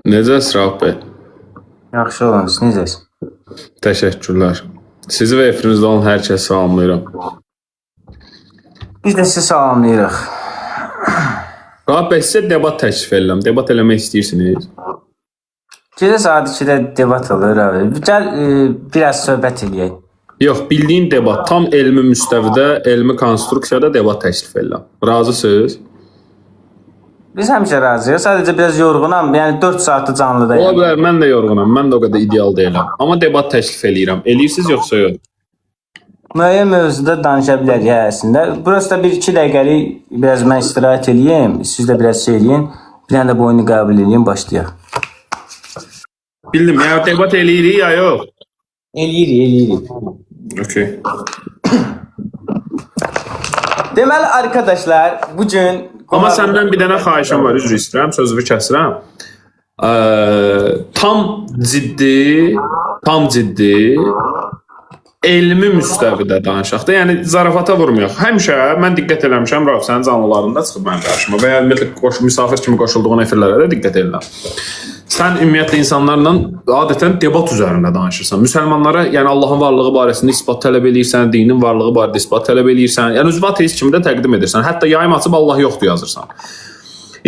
Necəsiz Rauf bəy? Yaxşı olunuz, necəsiz? Təşəkkürlər. Sizi və efirinizdə olan hər kəsi salamlayıram. Biz də sizi salamlayırıq. Rauf bəy, sizə debat təklif edirəm. Debat eləmək istəyirsiniz? Gecə saat 2-də debat olur abi. Gəl biraz söhbət edək. Yox, bildiyin debat. Tam elmi müstəvidə, elmi konstruksiyada debat təklif edirəm. Razısınız? Biz həmişə razıyıq. Sadəcə biraz yorğunam. Yəni 4 saatı canlıdayım. Ola bilər, mən də yorğunam. Mən də o qədər ideal deyiləm. Amma debat təklif edirəm. Eləyirsiniz yoxsa yox? Müəyyən mövzuda danışa bilərik əslində. Burası da 1-2 dəqiqəlik biraz mən istirahət edeyim. Siz də biraz şey eləyin. Bir dənə də bu oyunu qəbul edeyim, başlayaq. Bildim, ya debat eləyirik ya yox? Eləyirik. Okay. Deməli arkadaşlar, bugün Amma səndən bir dənə xahişim var, üzr istəyirəm, sözümü kəsirəm. Tam ciddi elmi müstəvidə danışaq da, yəni zarafata vurmayaq. Həmişə mən diqqət eləmişəm, Rauf, sənin canlılarında çıxıb mənim qarşıma və ya ümumiyyətlə misafir kimi qoşulduğun efirlərə də diqqət edirəm. Sən ümumiyyətlə insanlarla adətən debat üzərində danışırsan. Müsəlmanlara, yəni Allahın varlığı barəsində isbat tələb edirsən, dinin varlığı barədə isbat tələb edirsən. Yəni özünü ateist kimi də təqdim edirsən. Hətta yayım açıb Allah yoxdur yazırsan.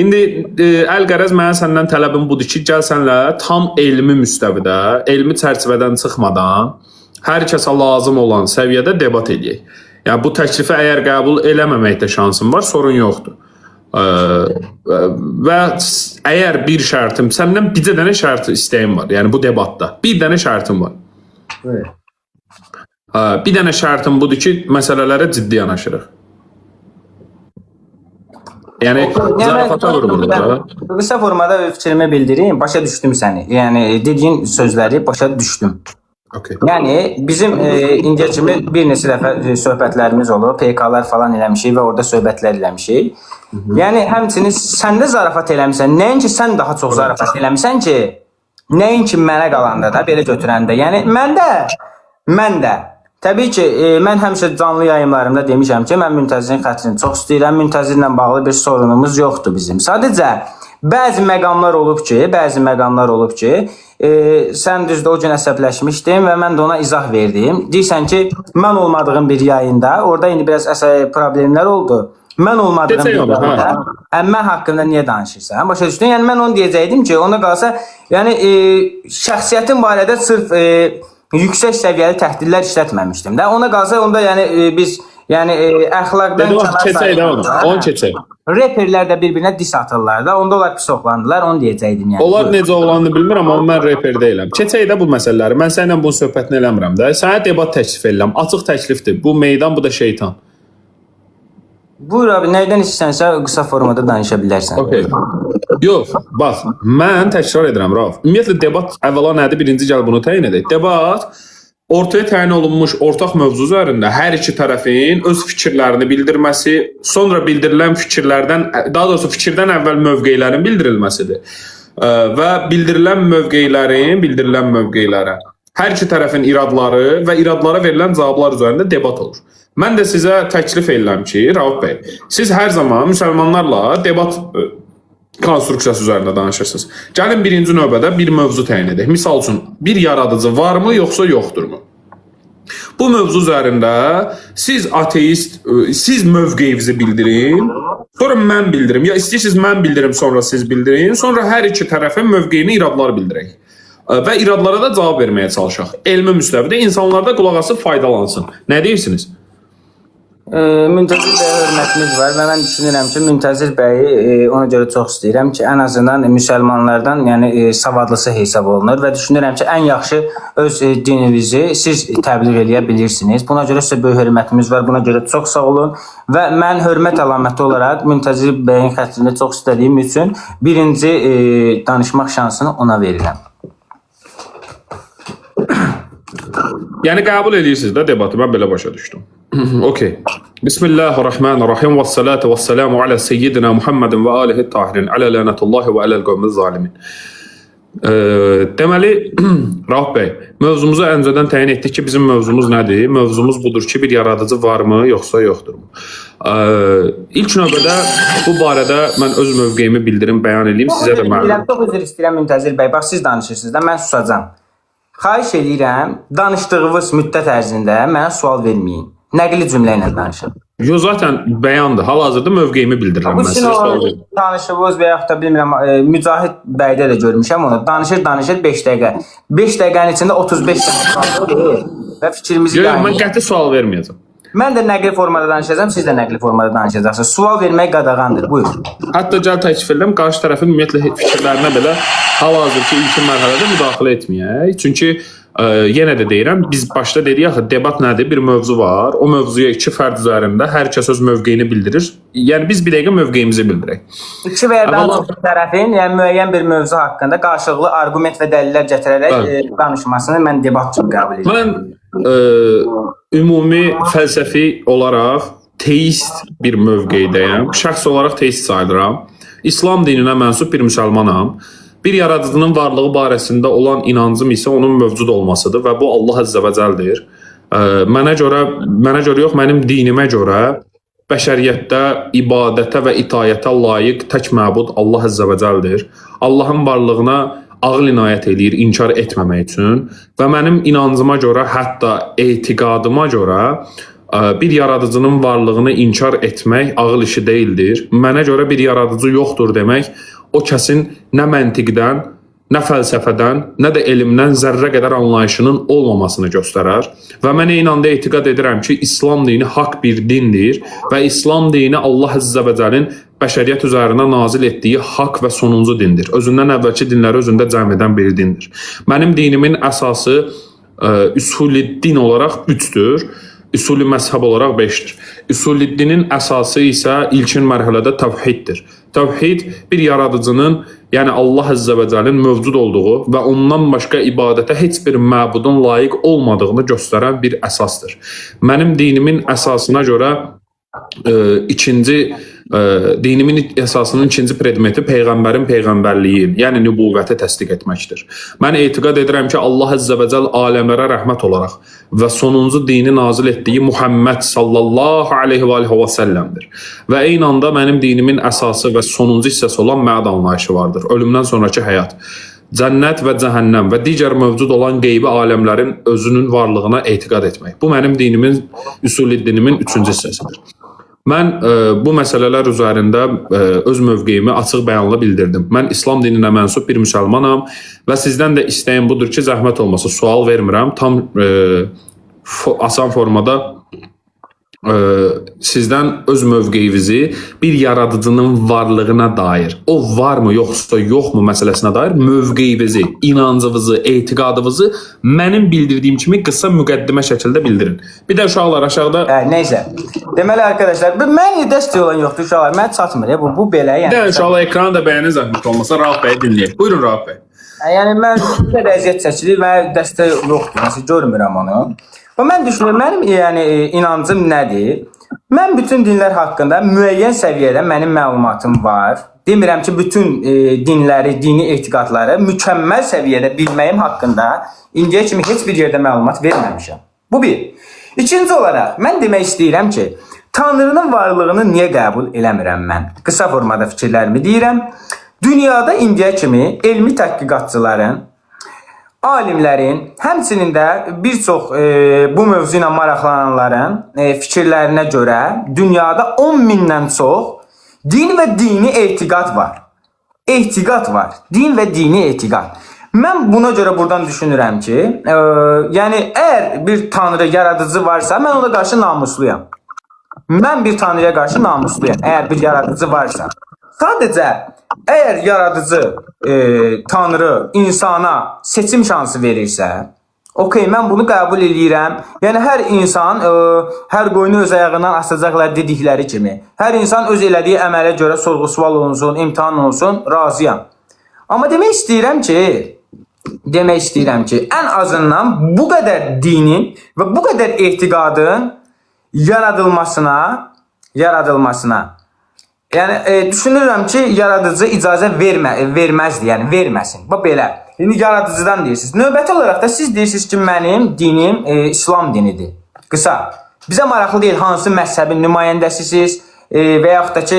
İndi əl-qərəz mənim səndən tələbim budur ki, gəl sənlə tam elmi müstəvidə, elmi çərçivədən çıxmadan hər kəsə lazım olan səviyyədə debat edək. Yəni bu təklifi əgər qəbul eləməməkdə şansın var, sorun yoxdur. Və əgər bir şərtim, səndən bir dənə şərt istəyim var, yəni bu debatda bir dənə şərtim var. Evet. Bir dənə şərtim budur ki, məsələlərə ciddi yanaşırıq. Yəni zarafata vurmur da. Qısa formada fikrimi bildireyim, başa düşdüm səni. Yəni dediyin sözləri başa düşdüm. Okay. Yəni bizim indiyə kimi bir neçə dəfə söhbətlərimiz olub, PK-lar falan eləmişik və orada söhbətlər eləmişik. Yəni həmçinin sən də zarafat eləmisən. Nəinki sən daha çox zarafat eləmisən ki, nəinki mənə qalanda da belə götürəndə. Yəni mən də təbii ki, mən həmişə canlı yayımlarımda demişəm ki, mən Müntəzirin xətrini çox istəyirəm. Müntəzirlə bağlı bir sorunumuz yoxdur bizim. Sadəcə bəzi məqamlar olub ki, sən düzdür o gün əsəbləşmişdin və mən də ona izah verdim. Deyirsən ki, mən olmadığım bir yayında, orada indi biraz problemlər oldu. Mən olmadığım bir yayında, mən haqqında niyə danışırsan? Başa düşdün? Yəni mən onu deyəcəkdim ki, ona qalsa, yəni şəxsiyyətin barədə sırf yüksək səviyyəli təhdidlər işlətməmişdim də. Ona qalsa, onda yəni biz əxlaqdan keçək. Reperlər də bir-birinə dis atırlar da. Onda onlar pis oxlandılar, onu deyəcəkdim. Yəni. Onlar necə oğlanını bilmirəm, amma mən reper deyiləm. Keçək də bu məsələləri. Mən səninlə bunun söhbətini eləmirəm də. Sənə debat təklif edirəm. Açıq təklifdir. Bu meydan, bu da şeytan. Buyur abi, nədən istəsənsə qısa formada danışa bilərsən. Okay. Yox, bax, mən təkrar edirəm, Rauf. Ümumiyyətlə debat əvvəla nədir? Birinci gəl bunu təyin edək. Debat ortaya təyin olunmuş ortaq mövzu üzərində hər iki tərəfin öz fikirlərini bildirməsi, sonra bildirilən fikirlərdən, daha doğrusu fikirdən əvvəl mövqeylərin bildirilməsidir. Və bildirilən mövqeylərə hər iki tərəfin iradları və iradlara verilən cavablar üzərində debat olur. Mən də sizə təklif edirəm ki, Rauf bəy, siz hər zaman müsəlmanlarla debat konstruksiyası üzərində danışırsınız. Gəlin birinci növbədə bir mövzu təyin edək. Misal üçün, bir yaradıcı varmı, yoxsa yoxdurmu? Bu mövzu üzərində siz ateist, siz mövqeyinizi bildirin, sonra mən bildirim. Ya istəyirsiniz mən bildirim, sonra siz bildirin, sonra hər iki tərəfin mövqeyini, iradları bildirək. Və iradlara da cavab verməyə çalışaq. Elmi müstəvidə insanlarda qulaq asıb faydalansın. Nə deyirsiniz? Müntəzir bəyə hörmətimiz var və mən düşünürəm ki, Müntəzir bəyi ona görə çox istəyirəm ki, ən azından müsəlmanlardan savadlısı hesab olunur və düşünürəm ki, ən yaxşı öz dininizi siz təbliğ eləyə bilirsiniz. Buna görə sizə böyük hörmətimiz var, buna görə çox sağ olun və mən hörmət əlaməti olaraq Müntəzir bəyin xətrini çox istədiyim üçün birinci danışmaq şansını ona verirəm. Yəni qəbul edirsiniz də debatı, mən belə başa düşdüm. Okay. Bismillahirrahmanirrahim və salatu və salamu alə seyyidina Muhammedin və alihi tahirin alə lənətullahi və aləl qövmil zalimin. Deməli, Rauf bəy, mövzumuzu öncədən təyin etdik ki, bizim mövzumuz nədir? Mövzumuz budur ki, bir yaradıcı varmı, yoxsa yoxdurmu? İlk növbədə bu barədə mən öz mövqeyimi bildirim, bəyan edeyim, sizə də məlum. Çox üzr istəyirəm Müntəzir bəy, bax siz danışırsınız da, mən susacağam. Xahiş edirəm, danışdığınız müddət ərzində mənə sual verməyin. Nəqli cümlə ilə danışın. Yo, zaten bəyandır. Hal-hazırda mövqeyimi bildirirəm mən sizə. Bu tanışığınız və yaxud da bilmirəm, Mücahid bəydə də görmüşəm onu. Danışır 5 dəqiqə. 5 dəqiqənin içində 35 dəqiqə və fikrimizi yayınlayın. Mən qəti sual verməyəcəm. Mən də nəqli formada danışacağam, siz də nəqli formada danışacaqsınız. Sual vermək qadağandır. Buyur. Hətta gəl təklif edirəm, qarşı tərəfin ümumiyyətlə fikirlərinə belə hal-hazırki ilkin mərhələdə müdaxilə etməyək. Çünki yenə də deyirəm, biz başda dedik axı debat nədir? Bir mövzu var. O mövzuya iki fərd üzərində hər kəs öz mövqeyini bildirir. Yəni biz bir dəqiqə mövqeyimizi bildirək. İki və ya daha çox tərəfin, yəni müəyyən bir mövzu haqqında qarşılıqlı arqument və dəlillər gətirərək danışmasını mən debat kimi qəbul edirəm. Mən ümumi fəlsəfi olaraq teist bir mövqeydəyəm. Şəxs olaraq teist sayılıram. İslam dininə mənsub bir müsəlmanam. Bir yaradıcının varlığı barəsində olan inancım isə onun mövcud olmasıdır və bu Allah Əzzə və Cəldir. Mənə görə yox, mənim dinimə görə bəşəriyyətdə ibadətə və itayətə layiq tək məbud Allah Əzzə və Cəldir. Allahın varlığına ağıl inayət eləyir, inkar etməmək üçün və mənim inancıma görə, hətta etiqadıma görə bir yaradıcının varlığını inkar etmək ağıl işi deyildir. Mənə görə bir yaradıcı yoxdur demək o kəsin nə məntiqdən, nə fəlsəfədən, nə də elmdən zərrə qədər anlayışının olmamasını göstərər. Və mən eyni anda etiqad edirəm ki, İslam dini haqq bir dindir və İslam dini Allah Əzzə və Cəlin bəşəriyyət üzərinə nazil etdiyi haqq və sonuncu dindir. Özündən əvvəlki dinləri özündə cəm edən bir dindir. Mənim dinimin əsası üsul-i din olaraq 3-dür. Üsul-i məzhəb olaraq 5-dir. Üsul-i dinin əsası isə ilkin mərhələdə təvhiddir. Təvhid bir yaradıcının, yəni Allah Əzzə və Cəlin mövcud olduğu və ondan başqa ibadətə heç bir məbudun layiq olmadığını göstərən bir əsasdır. Mənim dinimin əsasına görə dinimin əsasının ikinci predmeti Peyğəmbərin peyğəmbərliyi, yəni nübüvvəti təsdiq etməkdir. Mən etiqad edirəm ki, Allah Əzzə və Cəl aləmlərə rəhmət olaraq və sonuncu dini nazil etdiyi Muhammed sallallahu aleyhi və səlləmdir. Və eyni anda mənim dinimin əsası və sonuncu hissəsi olan məad anlayışı vardır. Ölümdən sonraki həyat, cənnət və cəhənnəm və digər mövcud olan qeybi aləmlərin özünün varlığına etiqad etmək. Bu mənim dinimin, üsul-i dinimin 3-cü hissəsidir. Mən bu məsələlər üzərində öz mövqeyimi açıq bəyanla bildirdim. Mən İslam dininə mənsub bir müsəlmanam və sizdən də istəyim budur ki, zəhmət olmasa sual vermirəm. Tam asan formada sizdən öz mövqeyinizi bir yaradıcının varlığına dair, o varmı yoxsa yoxmu məsələsinə dair mövqeyinizi, inancınızı, etiqadınızı mənim bildirdiyim kimi qısa müqəddimə şəkildə bildirin. Bir də uşaqlar aşağıda... Neyse. Deməli arkadaşlar, mən dəstək olan yoxdur uşaqlar, mən çatmır ya, bu belə yəni. Bir də uşaqlar ekranı da bəyənin zəhmət olmasa Rauf bəyi dinləyək. Buyurun Rauf bəy. Yəni mən bir əziyyət çəkilir və dəstək yoxdur, məsələn görmürəm onu. Və mən düşünürəm, mənim yəni inancım nədir? Mən bütün dinlər haqqında müəyyən səviyyədə mənim məlumatım var. Demirəm ki, bütün dinləri, dini etiqadları mükəmməl səviyyədə bilməyim haqqında indiyə kimi heç bir yerdə məlumat verməmişəm. Bu bir. İkinci olaraq, mən demək istəyirəm ki, Tanrının varlığını niyə qəbul eləmirəm mən? Qısa formada fikirlərimi deyirəm. Dünyada indiyə kimi elmi tədqiqatçıların, alimlərin, həmçinin də bir çox bu mövzu ilə maraqlananların fikirlərinə görə dünyada 10 mindən çox din və dini etiqad var. Etiqad var. Din və dini etiqad. Mən buna görə buradan düşünürəm ki, yəni əgər bir tanrı yaradıcı varsa, mən ona qarşı namusluyam. Mən bir tanrıya qarşı namusluyam, əgər bir yaradıcı varsa. Sadəcə əgər yaradıcı tanrı insana seçim şansı verirsə, okey, mən bunu qəbul edirəm. Yəni hər insan hər qoyunu öz ayağından asacaqlar dedikləri kimi, hər insan öz elədiyi əmələ görə sorğu-sual olunsun, imtahan olunsun, razıyam. Amma demək istəyirəm ki, ən azından bu qədər dinin və bu qədər etiqadın yaradılmasına Yəni düşünürəm ki, yaradıcı icazə verməzdi, yəni verməsin. Bax belə. İndi yaradıcıdan deyirsiniz. Növbəti olaraq da siz deyirsiniz ki, mənim dinim İslam dinidir. Qısa. Bizə maraqlı deyil hansı məzhəbin nümayəndəsisiniz və yaxud da ki,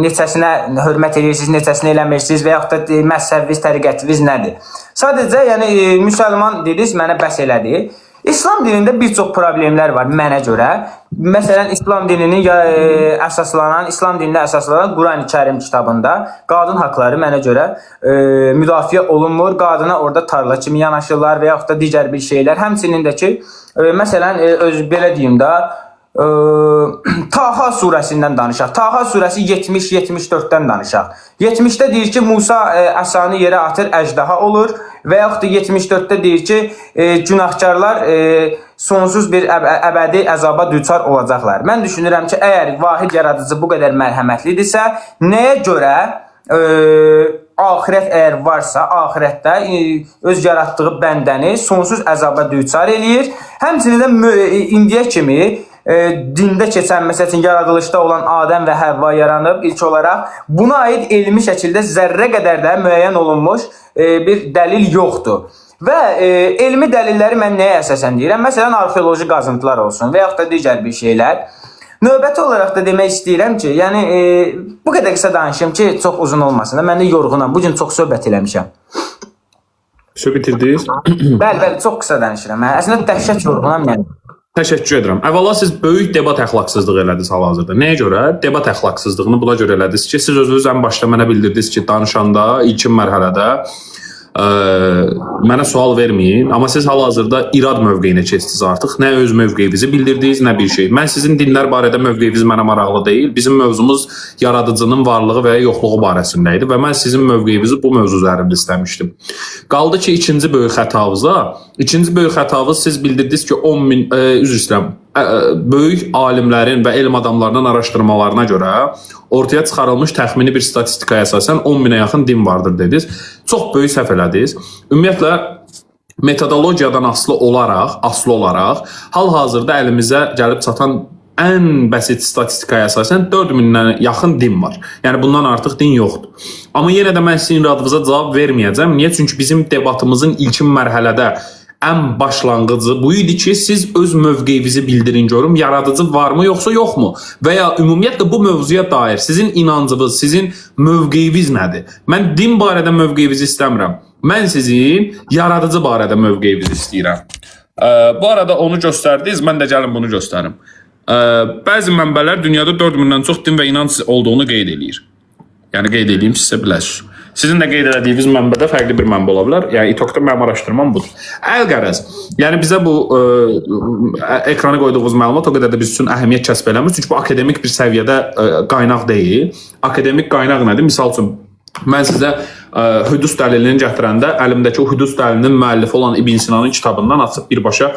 neçəsinə hörmət edirsiniz, neçəsini eləmirsiniz və yaxud da məzhəbiniz, təriqətiniz nədir? Sadəcə, yəni müsəlman dediniz, mənə bəs elədi. İslam dinində bir çox problemlər var mənə görə. Məsələn, İslam dininin İslam dinində əsaslanan Qurani-Kərim kitabında qadın haqları mənə görə müdafiə olunmur. Qadına orada tarla kimi yanaşırlar və yaxud da digər bir şeylər. Həmçinin də ki, məsələn, belə deyim də, Taha surəsindən danışaq. Taha surəsi 70-74-dən danışaq. 70-də deyir ki, Musa əsanı yerə atır, əjdaha olur və yaxud da 74-də deyir ki, günahkarlar sonsuz bir əbədi əzaba düçar olacaqlar. Mən düşünürəm ki, əgər vahid yaradıcı bu qədər mərhəmətlidirsə, nəyə görə axirət əgər varsa, axirətdə öz yaratdığı bəndəni sonsuz əzaba düçar eləyir. Həmçinin də indiyə kimi dində keçən, məsəl üçün, yaradılışda olan Adəm və Həvva yaranıb ilk olaraq. Buna aid elmi şəkildə zərrə qədər də müəyyən olunmuş bir dəlil yoxdur. Və elmi dəlilləri mən nəyə əsasən deyirəm? Məsələn, arxeoloji qazıntılar olsun və yaxud da digər bir şeylər. Növbəti olaraq da demək istəyirəm ki, yəni bu qədər qısa danışım ki, çox uzun olmasın da, mən də yorğunam. Bugün çox söhbət eləmişəm. Bitirdiniz? Bəli, çox qısa danışıram. Əslində dəhşət yorğunam yəni. Təşəkkür edirəm. Əvvəla siz böyük debat əxlaqsızlığı elədiniz hal-hazırda. Nəyə görə? Debat əxlaqsızlığını buna görə elədiniz ki, siz özünüz ən başda mənə bildirdiniz ki, danışanda ilkin mərhələdə mənə sual verməyin, amma siz hal-hazırda irad mövqeyinə keçdiniz artıq. Nə öz mövqeyinizi bildirdiniz, nə bir şey. Mən sizin dinlər barədə mövqeyiniz mənə maraqlı deyil. Bizim mövzumuz yaradıcının varlığı və ya yoxluğu barəsində idi və mən sizin mövqeyinizi bu mövzu üzərində istəmişdim. Qaldı ki, ikinci böyük xətavız siz bildirdiniz ki, 10 min, üzr istəyirəm, böyük alimlərin və elm adamlarının araşdırmalarına görə ortaya çıxarılmış təxmini bir statistikaya əsasən 10 minə yaxın din vardır dediniz. Çox böyük səhv elədiniz. Ümumiyyətlə, metodologiyadan asılı olaraq hal-hazırda əlimizə gəlib çatan ən bəsit statistikaya əsasən 4000-dən yaxın din var. Yəni bundan artıq din yoxdur. Amma yenə də mən sizin iradınıza cavab verməyəcəm. Niyə? Çünki bizim debatımızın ilkin mərhələdə ən başlanğıcı bu idi ki, siz öz mövqeyinizi bildirin görüm, yaradıcı varmı yoxsa yoxmu? Və ya ümumiyyətlə bu mövzuya dair sizin inancınız, sizin mövqeyiniz nədir? Mən din barədə mövqeyinizi istəmirəm. Mən sizin yaradıcı barədə mövqeyinizi istəyirəm. Bu arada onu göstərdiniz, mən də gəlin bunu göstərim. Bəzi mənbələr dünyada 4000-dən çox din və inanc olduğunu qeyd edir. Yəni qeyd edeyim, sizə biləsiniz. Sizin də qeyd etdiyiniz mənbədə fərqli bir mənbə ola bilər. Yəni İTOK-da mənim araşdırmam budur. Əlqərəz. Yəni bizə bu ekrana qoyduğumuz məlumat o qədər də biz üçün əhəmiyyət kəsb eləmir. Çünki bu akademik bir səviyyədə qaynaq deyil. Akademik qaynaq nədir? Misal üçün mən sizə Hüdus dəlilini gətirəndə əlimdəki o Hüdus dəlilinin müəllifi olan İbn Sinanın kitabından açıb birbaşa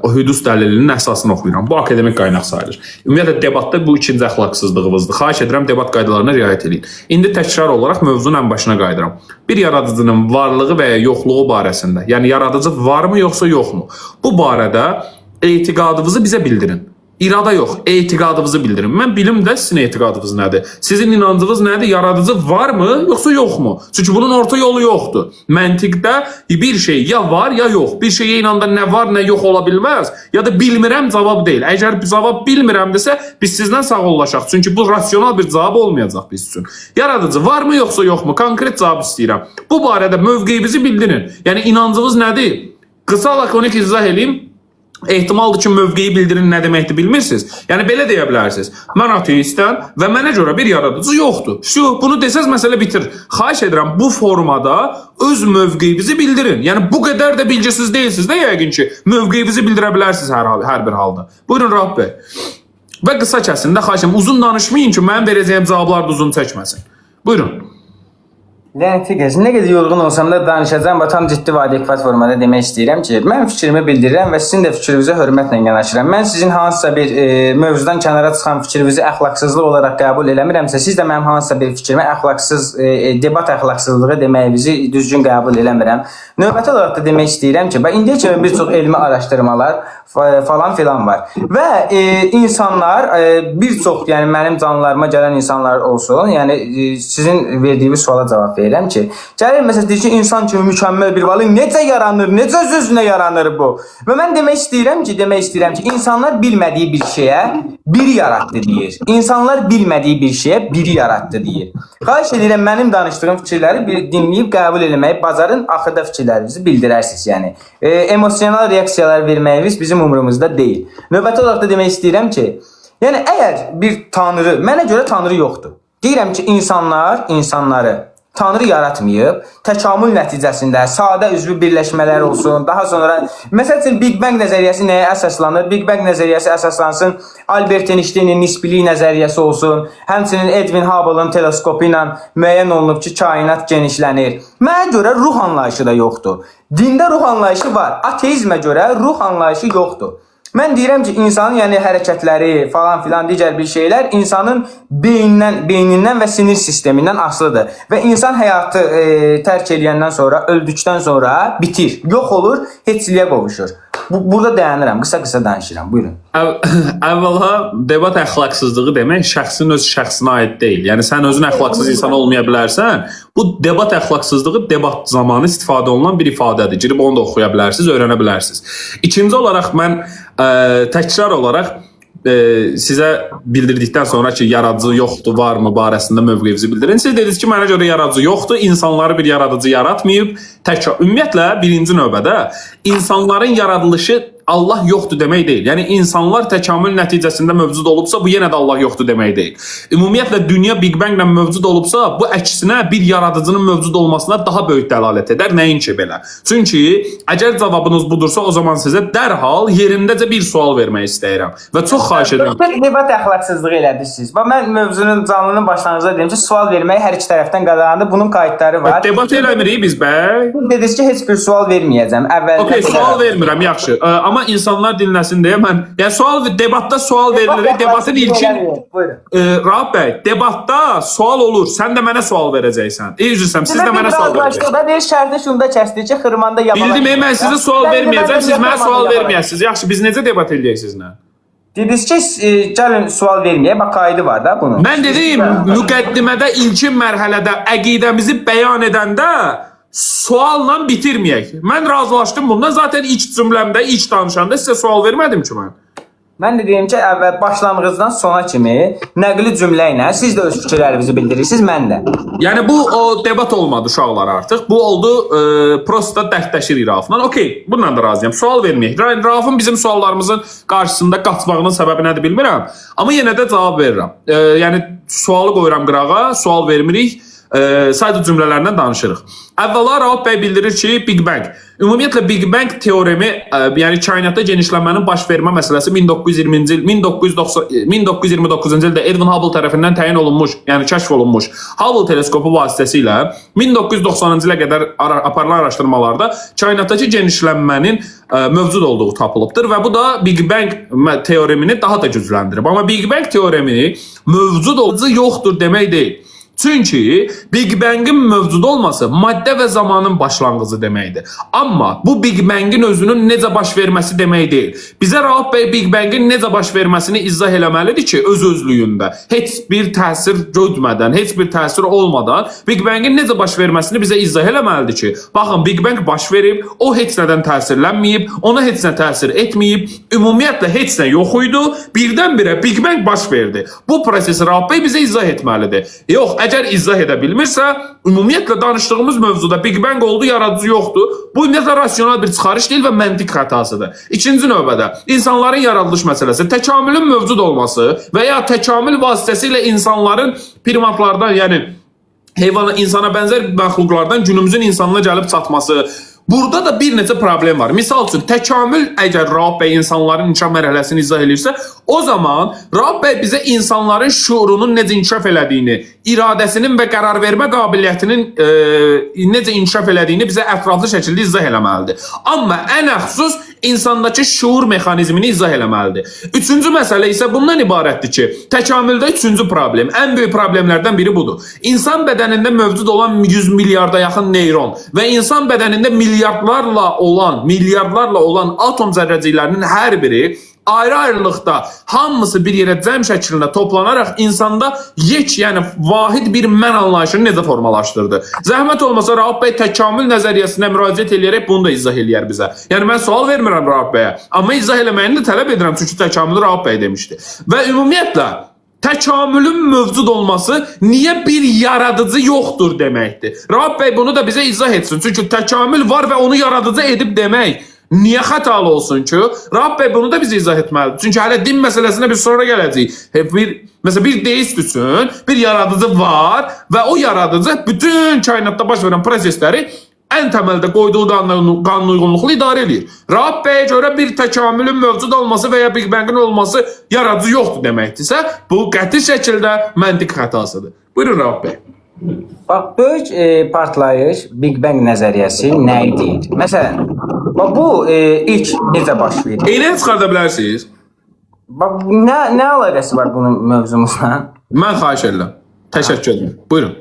o Hüdus dəlilinin əsasını oxuyuram. Bu akademik qaynaq sayılır. Ümumiyyətlə debatda bu ikinci əxlaqsızlığımızdır. Xahiş edirəm debat qaydalarına riayət edin. İndi təkrar olaraq mövzunun ən başına qayıdıram. Bir yaradıcının varlığı və ya yoxluğu barəsində, yəni yaradıcı varmı yoxsa yoxmu? Bu barədə etiqadınızı bizə bildirin. İrada yox, etiqadınızı bildirin. Mən bilim də sizin etiqadınız nədir? Sizin inancınız nədir? Yaradıcı varmı yoxsa yoxmu? Çünki bunun orta yolu yoxdur. Məntiqdə bir şey ya var ya yox. Bir şeyə inanda nə var nə yox ola bilməz. Ya da bilmirəm cavab deyil. Əgər cavab bilmirəm desə biz sizdən sağollaşaq. Çünki bu rasional bir cavab olmayacaq biz üçün. Yaradıcı varmı yoxsa yoxmu? Konkret cavab istəyirəm. Bu barədə mövqeyinizi bildirin. Yəni inancınız nədir? Qısa lakonik izah edeyim. Ehtimaldır ki, mövqeyi bildirin nə deməkdir bilmirsiniz. Yəni belə deyə bilərsiniz. Mən ateistəm və mənə görə bir yaradıcı yoxdur. Bunu desəz məsələ bitir. Xahiş edirəm bu formada öz mövqeyinizi bildirin. Yəni bu qədər də bilgisiz deyilsiniz də yəqin ki, mövqeyinizi bildirə bilərsiniz hər bir halda. Buyurun Rahab bəy. Və qısa kəsin də xahiş edirəm. Uzun danışmayın ki, mənim verəcəyim cavablar da uzun çəkməsin. Buyurun. Lənətə gəlsin. Nə qədər yorğun olsam da danışacağam və tam ciddi və adekvat formada demək istəyirəm ki, mən fikrimi bildirirəm və sizin də fikrinizə hörmətlə yanaşıram. Mən sizin hansısa bir mövzudan kənara çıxan fikrinizi əxlaqsızlıq olaraq qəbul eləmirəmsə, siz də mənim hansısa bir fikrimi əxlaqsız, debat əxlaqsızlığı deməyinizi düzgün qəbul eləmirəm. Növbəti olaraq da demək istəyirəm ki, indiyə kimi bir çox elmi araşdırmalar falan filan var və insanlar bir çox, yəni mənim canlılarıma gələn insanlar olsun, yəni sizin verdiyiniz suala cavab verirəm ki, gəlir məsələn deyir ki, insan kimi mükəmməl bir varlıq necə yaranır, necə öz-özünə yaranır bu? Və mən demək istəyirəm ki, insanlar bilmədiyi bir şeyə biri yaratdı deyir. İnsanlar bilmədiyi bir şeyə biri yaratdı deyir. Xahiş edirəm mənim danışdığım fikirləri bir dinləyib qəbul eləməyi bacarın, axırda fikirlərinizi bildirərsiniz. Yəni emosional reaksiyalar verməyiniz bizim umurumuzda deyil. Növbəti olaraq da demək istəyirəm ki, yəni əgər bir tanrı, mənə görə tanrı yoxdur. Deyirəm ki, insanları Tanrı yaratmayıb, təkamül nəticəsində sadə üzvü birləşmələr olsun, daha sonra məsəl üçün Big Bang nəzəriyyəsi nəyə əsaslanır? Big Bang nəzəriyyəsi əsaslansın Albert Einstein'in nisbilik nəzəriyyəsi olsun, həmçinin Edwin Hubble'ın teleskopu ilə müəyyən olunub ki, kainat genişlənir. Mənə görə ruh anlayışı da yoxdur. Dində ruh anlayışı var, ateizmə görə ruh anlayışı yoxdur. Mən deyirəm ki, insanın yəni hərəkətləri falan filan digər bir şeylər insanın beynindən və sinir sistemindən asılıdır. Və insan həyatı tərk edəndən sonra, öldükdən sonra bitir, yox olur, heçliyə qovuşur. Burada dayanıram, qısa-qısa danışıram. Buyurun. Əvvəla debat əxlaqsızlığı demək şəxsin öz şəxsinə aid deyil. Yəni sən özün əxlaqsız insan olmaya bilərsən. Bu debat əxlaqsızlığı debat zamanı istifadə olunan bir ifadədir. Girib onu da oxuya bilərsiniz, öyrənə bilərsiniz. İkinci olaraq mən təkrar olaraq sizə bildirdikdən sonra ki, yaradıcı yoxdur, varmı barəsində mövqeyinizi bildirin. Siz dediniz ki, mənə görə yaradıcı yoxdur, insanları bir yaradıcı yaratmayıb. Ümumiyyətlə, birinci növbədə insanların yaradılışı Allah yoxdur demək deyil. Yəni, insanlar təkamül nəticəsində mövcud olubsa, bu yenə də Allah yoxdur demək deyil. Ümumiyyətlə, dünya Big Bang ilə mövcud olubsa, bu əksinə bir yaradıcının mövcud olmasına daha böyük dəlalət edər. Nəinki belə. Çünki, əgər cavabınız budursa, o zaman sizə dərhal yerindəcə bir sual vermək istəyirəm. Və çox xahiş edirəm. Debat əxlaqsızlığı elədirsiniz. Mən mövzunun canlının başlanğıcında deyim ki, sual verməyi hər iki tərəfdən qazandı. Bunun qayıtları var. Debat eləmirik biz, bəy. Dediniz ki, heç bir sual verməyəcəm. Okey, sual vermirəm, yaxşı. Amma insanlar dinləsin deyə mən, yəni debatda sual verilir, debatın ilkin Rahab bəy, debatda sual olur, sən də mənə sual verəcəksən. Üzrsən, siz də mənə sual verəcəksiniz. Deyir, şərti şunda kəsdi ki, xırmanda yamalaq. Bildim, mən sizə sual verməyəcəm, siz mənə sual verməyəsiniz. Yaxşı, biz necə debat edəcəyik sizinlə? Dediniz ki, gəlin sual verməyə, bax, qaydı var da bunun. Mən dedim, müqəddimədə ilkin mərhələdə əqidəmizi bəyan edəndə sualla bitirməyək. Mən razılaşdım bundan. Zaten ilk cümləmdə, ilk danışanda sizə sual vermədim ki mən. Mən də deyim ki, əvvəl başlanğıcdan sona kimi nəqli cümlə ilə siz də öz fikirlərinizi bildirirsiniz, mən də. Yəni bu o debat olmadı uşaqlar artıq. Bu oldu prosta dərdləşirik Raufla. Okey, bununla da razıyam. Sual verməyək. Raufun bizim suallarımızın qarşısında qaçmağının səbəbi nədir bilmirəm. Amma yenə də cavab verirəm. Yəni sualı qoyuram qırağa, sual vermirik. Sayda cümlələrdən danışırıq. Əvvəla Rauf bəy bildirir ki, Big Bang. Ümumiyyətlə Big Bang teoremi, yəni kainatda genişlənmənin baş vermə məsələsi 1929-cu ildə Edwin Hubble tərəfindən təyin olunmuş, yəni kəşf olunmuş Hubble teleskopu vasitəsilə 1990-cı ilə qədər aparılan araşdırmalarda kainatdakı genişlənmənin mövcud olduğu tapılıbdır və bu da Big Bang teoremini daha da gücləndirib. Amma Big Bang teoremi mövcud olduğu yoxdur demək deyil. Çünki Big Bang'in mövcud olması maddə və zamanın başlanğıcı deməkdir. Amma bu Big Bang'in özünün necə baş verməsi demək deyil. Bizə Rauf bəy Big Bang'in necə baş verməsini izah eləməlidir ki, öz-özlüyündə heç bir təsir görmədən, heç bir təsir olmadan Big Bang'in necə baş verməsini bizə izah eləməlidir ki, baxın Big Bang baş verib, o heç nədən təsirlənməyib, ona heç nə təsir etməyib, ümumiyyətlə heç nə yox idi, birdən-birə Big Bang baş verdi. Bu prosesi Rauf bəy bizə izah etməlidir. Yox, əgər izah edə bilmirsə, ümumiyyətlə danışdığımız mövzuda Big Bang oldu, yaradıcı yoxdur. Bu nə də rasional bir çıxarış deyil və məntiq xətasıdır. İkinci növbədə, insanların yaradılış məsələsi, təkamülün mövcud olması və ya təkamül vasitəsilə insanların primatlardan, yəni insana bənzər məxluqlardan günümüzün insanına gəlib çatması, Burada da bir neçə problem var. Misal üçün, təkamül əgər Rauf bəy insanların inkişaf mərhələsini izah edirsə, o zaman Rauf bəy bizə insanların şuurunun necə inkişaf elədiyini, iradəsinin və qərar vermə qabiliyyətinin necə inkişaf elədiyini bizə ətraflı şəkildə izah eləməlidir. Amma ən əxsus insandakı şuur mexanizmini izah eləməlidir. Üçüncü məsələ isə bundan ibarətdir ki, təkamüldə üçüncü problem, ən böyük problemlərdən biri budur. İnsan bədənində mövcud olan 100 milyarda yaxın neyron və insan bədənində milyardlarla olan atom zərrəciklərinin hər biri ayrı-ayrılıqda hamısı bir yerə cəm şəklində toplanaraq insanda yəni vahid bir mən anlayışını necə formalaşdırdı. Zəhmət olmasa Rauf bəy təkamül nəzəriyyəsinə müraciət edərək bunu da izah eləyər bizə. Yəni mən sual vermirəm Rauf bəyə, amma izah eləməyini də tələb edirəm, çünki təkamülü Rauf bəy demişdi. Və ümumiyyətlə təkamülün mövcud olması niyə bir yaradıcı yoxdur deməkdir. Rauf bəy bunu da bizə izah etsin. Çünki təkamül var və onu yaradıcı edib demək niyə xətalı olsun ki? Rauf bəy bunu da bizə izah etməlidir. Çünki hələ din məsələsinə biz sonra gələcəyik. Məsələn, bir deist üçün bir yaradıcı var və o yaradıcı bütün kainatda baş verən prosesləri ən təməldə qoyduğu qanun uyğunluqla idarə edir. Rauf bəyə görə bir təkamülün mövcud olması və ya Big Bang-in olması yaradıcı yoxdur deməkdirsə, bu qəti şəkildə məntiq xətasıdır. Buyurun Rauf bəy. Bax, böyük partlayış, Big Bang nəzəriyyəsi nə deyir? Məsələn, bu ilk necə baş verir? Eynən çıxarda bilərsiniz. Bax, nə əlaqəsi var bunun mövzumuzla? Mən xahiş edirəm. Təşəkkür edirəm. Buyurun.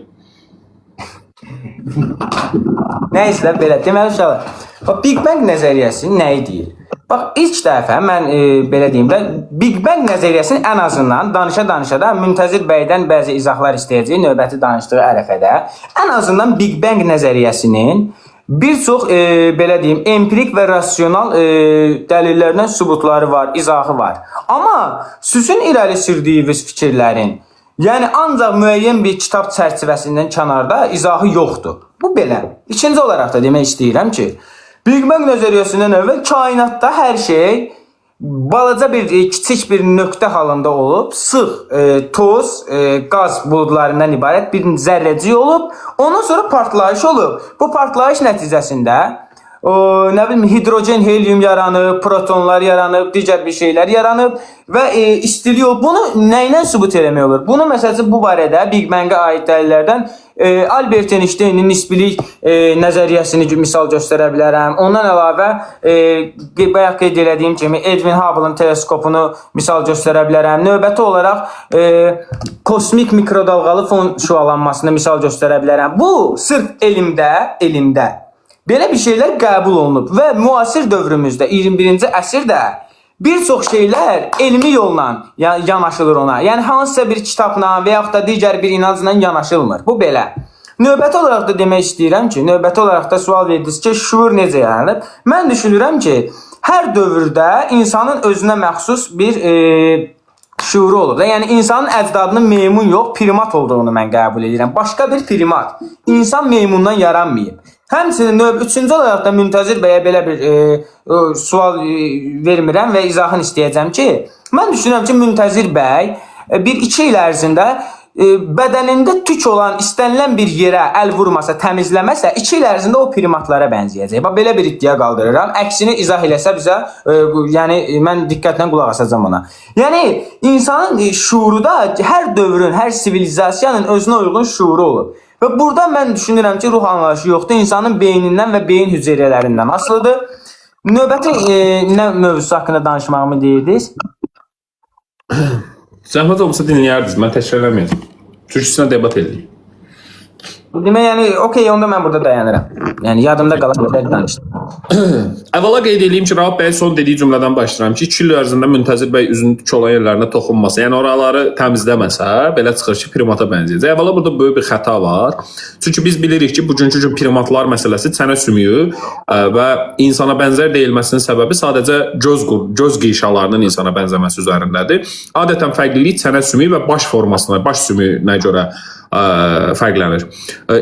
Nəysə, belə. Deməli, uşaqlar, bax, Big Bang nəzəriyyəsi nə deyir? Bax, ilk dəfə mən belə deyim də, Big Bang nəzəriyyəsini ən azından danışa-danışa da Müntəzir bəydən bəzi izahlar istəyəcək növbəti danışdığı ərəfədə. Ən azından Big Bang nəzəriyyəsinin bir çox belə deyim, empirik və rasional dəlillərdən sübutları var, izahı var. Amma sizin irəli sürdüyünüz fikirlərin, yəni ancaq müəyyən bir kitab çərçivəsindən kənarda izahı yoxdur. Bu belə. İkinci olaraq da demək istəyirəm ki, Big Bang nəzəriyyəsindən əvvəl kainatda hər şey balaca bir, kiçik bir nöqtə halında olub, sıx, toz, qaz buludlarından ibarət bir zərrəcik olub, ondan sonra partlayış olub. Bu partlayış nəticəsində nə bilim, hidrogen, helyum yaranıb, protonlar yaranıb, digər bir şeylər yaranıb və istilik olub. Bunu nə ilə sübut eləmək olur? Bunu məsələn bu barədə Big Bang-ə aid dəlillərdən Albert Einstein'in nisbilik nəzəriyyəsini misal göstərə bilərəm. Ondan əlavə bayaq qeyd elədiyim kimi Edwin Hubble'ın teleskopunu misal göstərə bilərəm. Növbəti olaraq kosmik mikrodalğalı fon şüalanmasını misal göstərə bilərəm. Bu sırf elmdə belə bir şeylər qəbul olunub və müasir dövrümüzdə 21-ci əsrdə bir çox şeylər elmi yolla yanaşılır ona. Yəni hansısa bir kitabla və yaxud da digər bir inancla yanaşılmır. Bu belə. Növbəti olaraq da demək istəyirəm ki, növbəti olaraq da sual verdiniz ki, şuur necə yaranıb? Mən düşünürəm ki, hər dövrdə insanın özünə məxsus bir şuuru olur. Yəni insanın əcdadının meymun yox, primat olduğunu mən qəbul edirəm. Başqa bir primat. İnsan meymundan yaranmayıb. Həmçinin üçüncü olaraq da Müntəzir bəyə belə bir sual vermirəm və izahını istəyəcəm ki, mən düşünürəm ki, Müntəzir bəy 1-2 il ərzində bədənində tük olan istənilən bir yerə əl vurmasa, təmizləməsə 2 il ərzində o primatlara bənzəyəcək. Bax, belə bir iddia qaldırıram. Əksini izah eləsə bizə, yəni mən diqqətlə qulaq asacağam ona. Yəni, insanın şuuru da hər dövrün, hər sivilizasiyanın özünə uyğun şuuru olur. Və burada mən düşünürəm ki, ruh anlayışı yoxdur. İnsanın beynindən və beyin hüceyrələrindən asılıdır. Növbəti nə mövzusu haqqında danışmağımı deyirdiniz? Zəhmət olmasa dinləyərdiniz, mən təkrar eləməyəcəm. Çünki sizlə debat edirik. Demək, yəni, okey, onda mən burada dayanıram. Yəni, yadımda qalan qədər danışdım. Əvvəla qeyd edeyim ki, Rauf bəy son dediyi cümlədən başlayıram ki, 2 il ərzində Müntəzir bəy üzünün tük olan yerlərinə toxunmasa, yəni oraları təmizləməsə, belə çıxır ki, primata bənzəyəcək. Əvvəla burada böyük bir xəta var. Çünki biz bilirik ki, bugünkü gün primatlar məsələsi çənə sümüyü və insana bənzər deyilməsinin səbəbi sadəcə göz qişalarının insana bənzəməsi üzərindədir. Adətən fərqlilik çənə sümüyü və baş formasına, baş sümüyünə görə fərqlənir.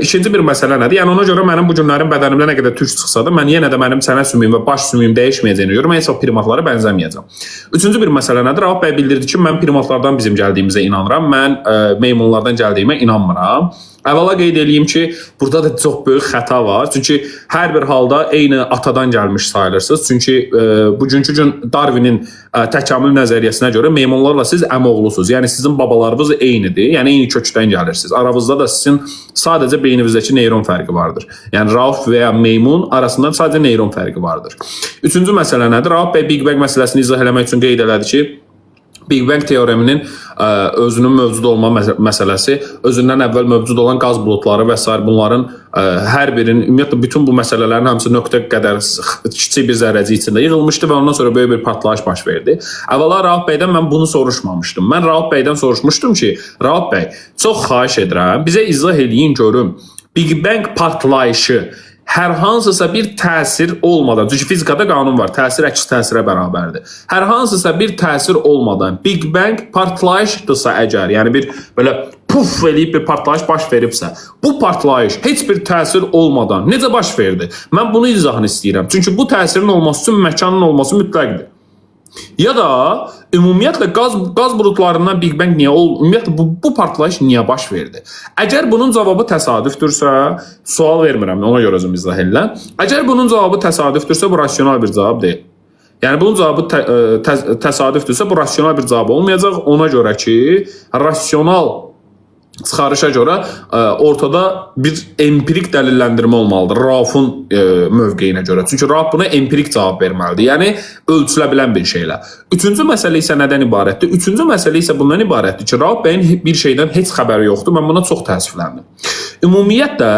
İkinci bir məsələ nədir? Yəni ona görə mənim bu günlərin bədənimdə nə qədər tük çıxsa da, mən yenə də mənim çənə sümüyüm və baş sümüyüm dəyişməyəcəyini görə mən heç o primatlara bənzəməyəcəm. Üçüncü bir məsələ nədir? Rauf bəy bildirdi ki, mən primatlardan bizim gəldiyimizə inanıram. Mən meymunlardan gəldiyimə inanmıram. Əvvəla qeyd edeyim ki, burada da çox böyük xəta var. Çünki hər bir halda eyni atadan gəlmiş sayılırsınız. Çünki bugünkü gün Darwinin təkamül nəzəriyyəsinə görə meymunlarla siz əmioğlusunuz. Yəni sizin babalarınız eynidir. Yəni eyni kökdən gəlirsiniz. Aranızda da sizin sadəcə beyninizdəki neyron fərqi vardır. Yəni Rauf və ya meymun arasında sadəcə neyron fərqi vardır. Üçüncü məsələ nədir? Rauf bəy Big Bang məsələsini izah eləmək üçün qeyd elədi ki, Big Bang teoreminin özünün mövcud olma məsələsi, özündən əvvəl mövcud olan qaz buludları və s. bunların hər birinin, ümumiyyətlə bütün bu məsələlərin hamısı nöqtə qədər kiçik bir zərrəcik içində yığılmışdı və ondan sonra böyük bir partlayış baş verdi. Əvvəla Rauf bəydən mən bunu soruşmamışdım. Mən Rauf bəydən soruşmuşdum ki, Rauf bəy, çox xahiş edirəm, bizə izah eləyin görüm. Big Bang partlayışı hər hansısa bir təsir olmadan, çünki fizikada qanun var, təsir əks təsirə bərabərdir. Hər hansısa bir təsir olmadan Big Bang partlayışdırsa əgər, yəni bir belə puf eləyib bir partlayış baş veribsə, bu partlayış heç bir təsir olmadan necə baş verdi? Mən bunu izahını istəyirəm. Çünki bu təsirin olması üçün məkanın olması mütləqdir. Ya da ümumiyyətlə qaz buludlarından Big Bang niyə ümumiyyətlə bu partlayış niyə baş verdi? Əgər bunun cavabı təsadüfdürsə, sual vermirəm, ona görə özüm izah edirəm. Əgər bunun cavabı təsadüfdürsə, bu rasional bir cavab deyil. Yəni bunun cavabı təsadüfdürsə, bu rasional bir cavab olmayacaq. Ona görə ki, rasional çıxarışa görə ortada bir empirik dəlilləndirmə olmalıdır Rauf'un mövqeyinə görə. Çünki Rauf buna empirik cavab verməlidir. Yəni ölçülə bilən bir şeylə. Üçüncü məsələ isə nədən ibarətdir? Üçüncü məsələ isə bundan ibarətdir ki, Rauf bəyin bir şeydən heç xəbəri yoxdur. Mən buna çox təəssüfləndim. Ümumiyyətlə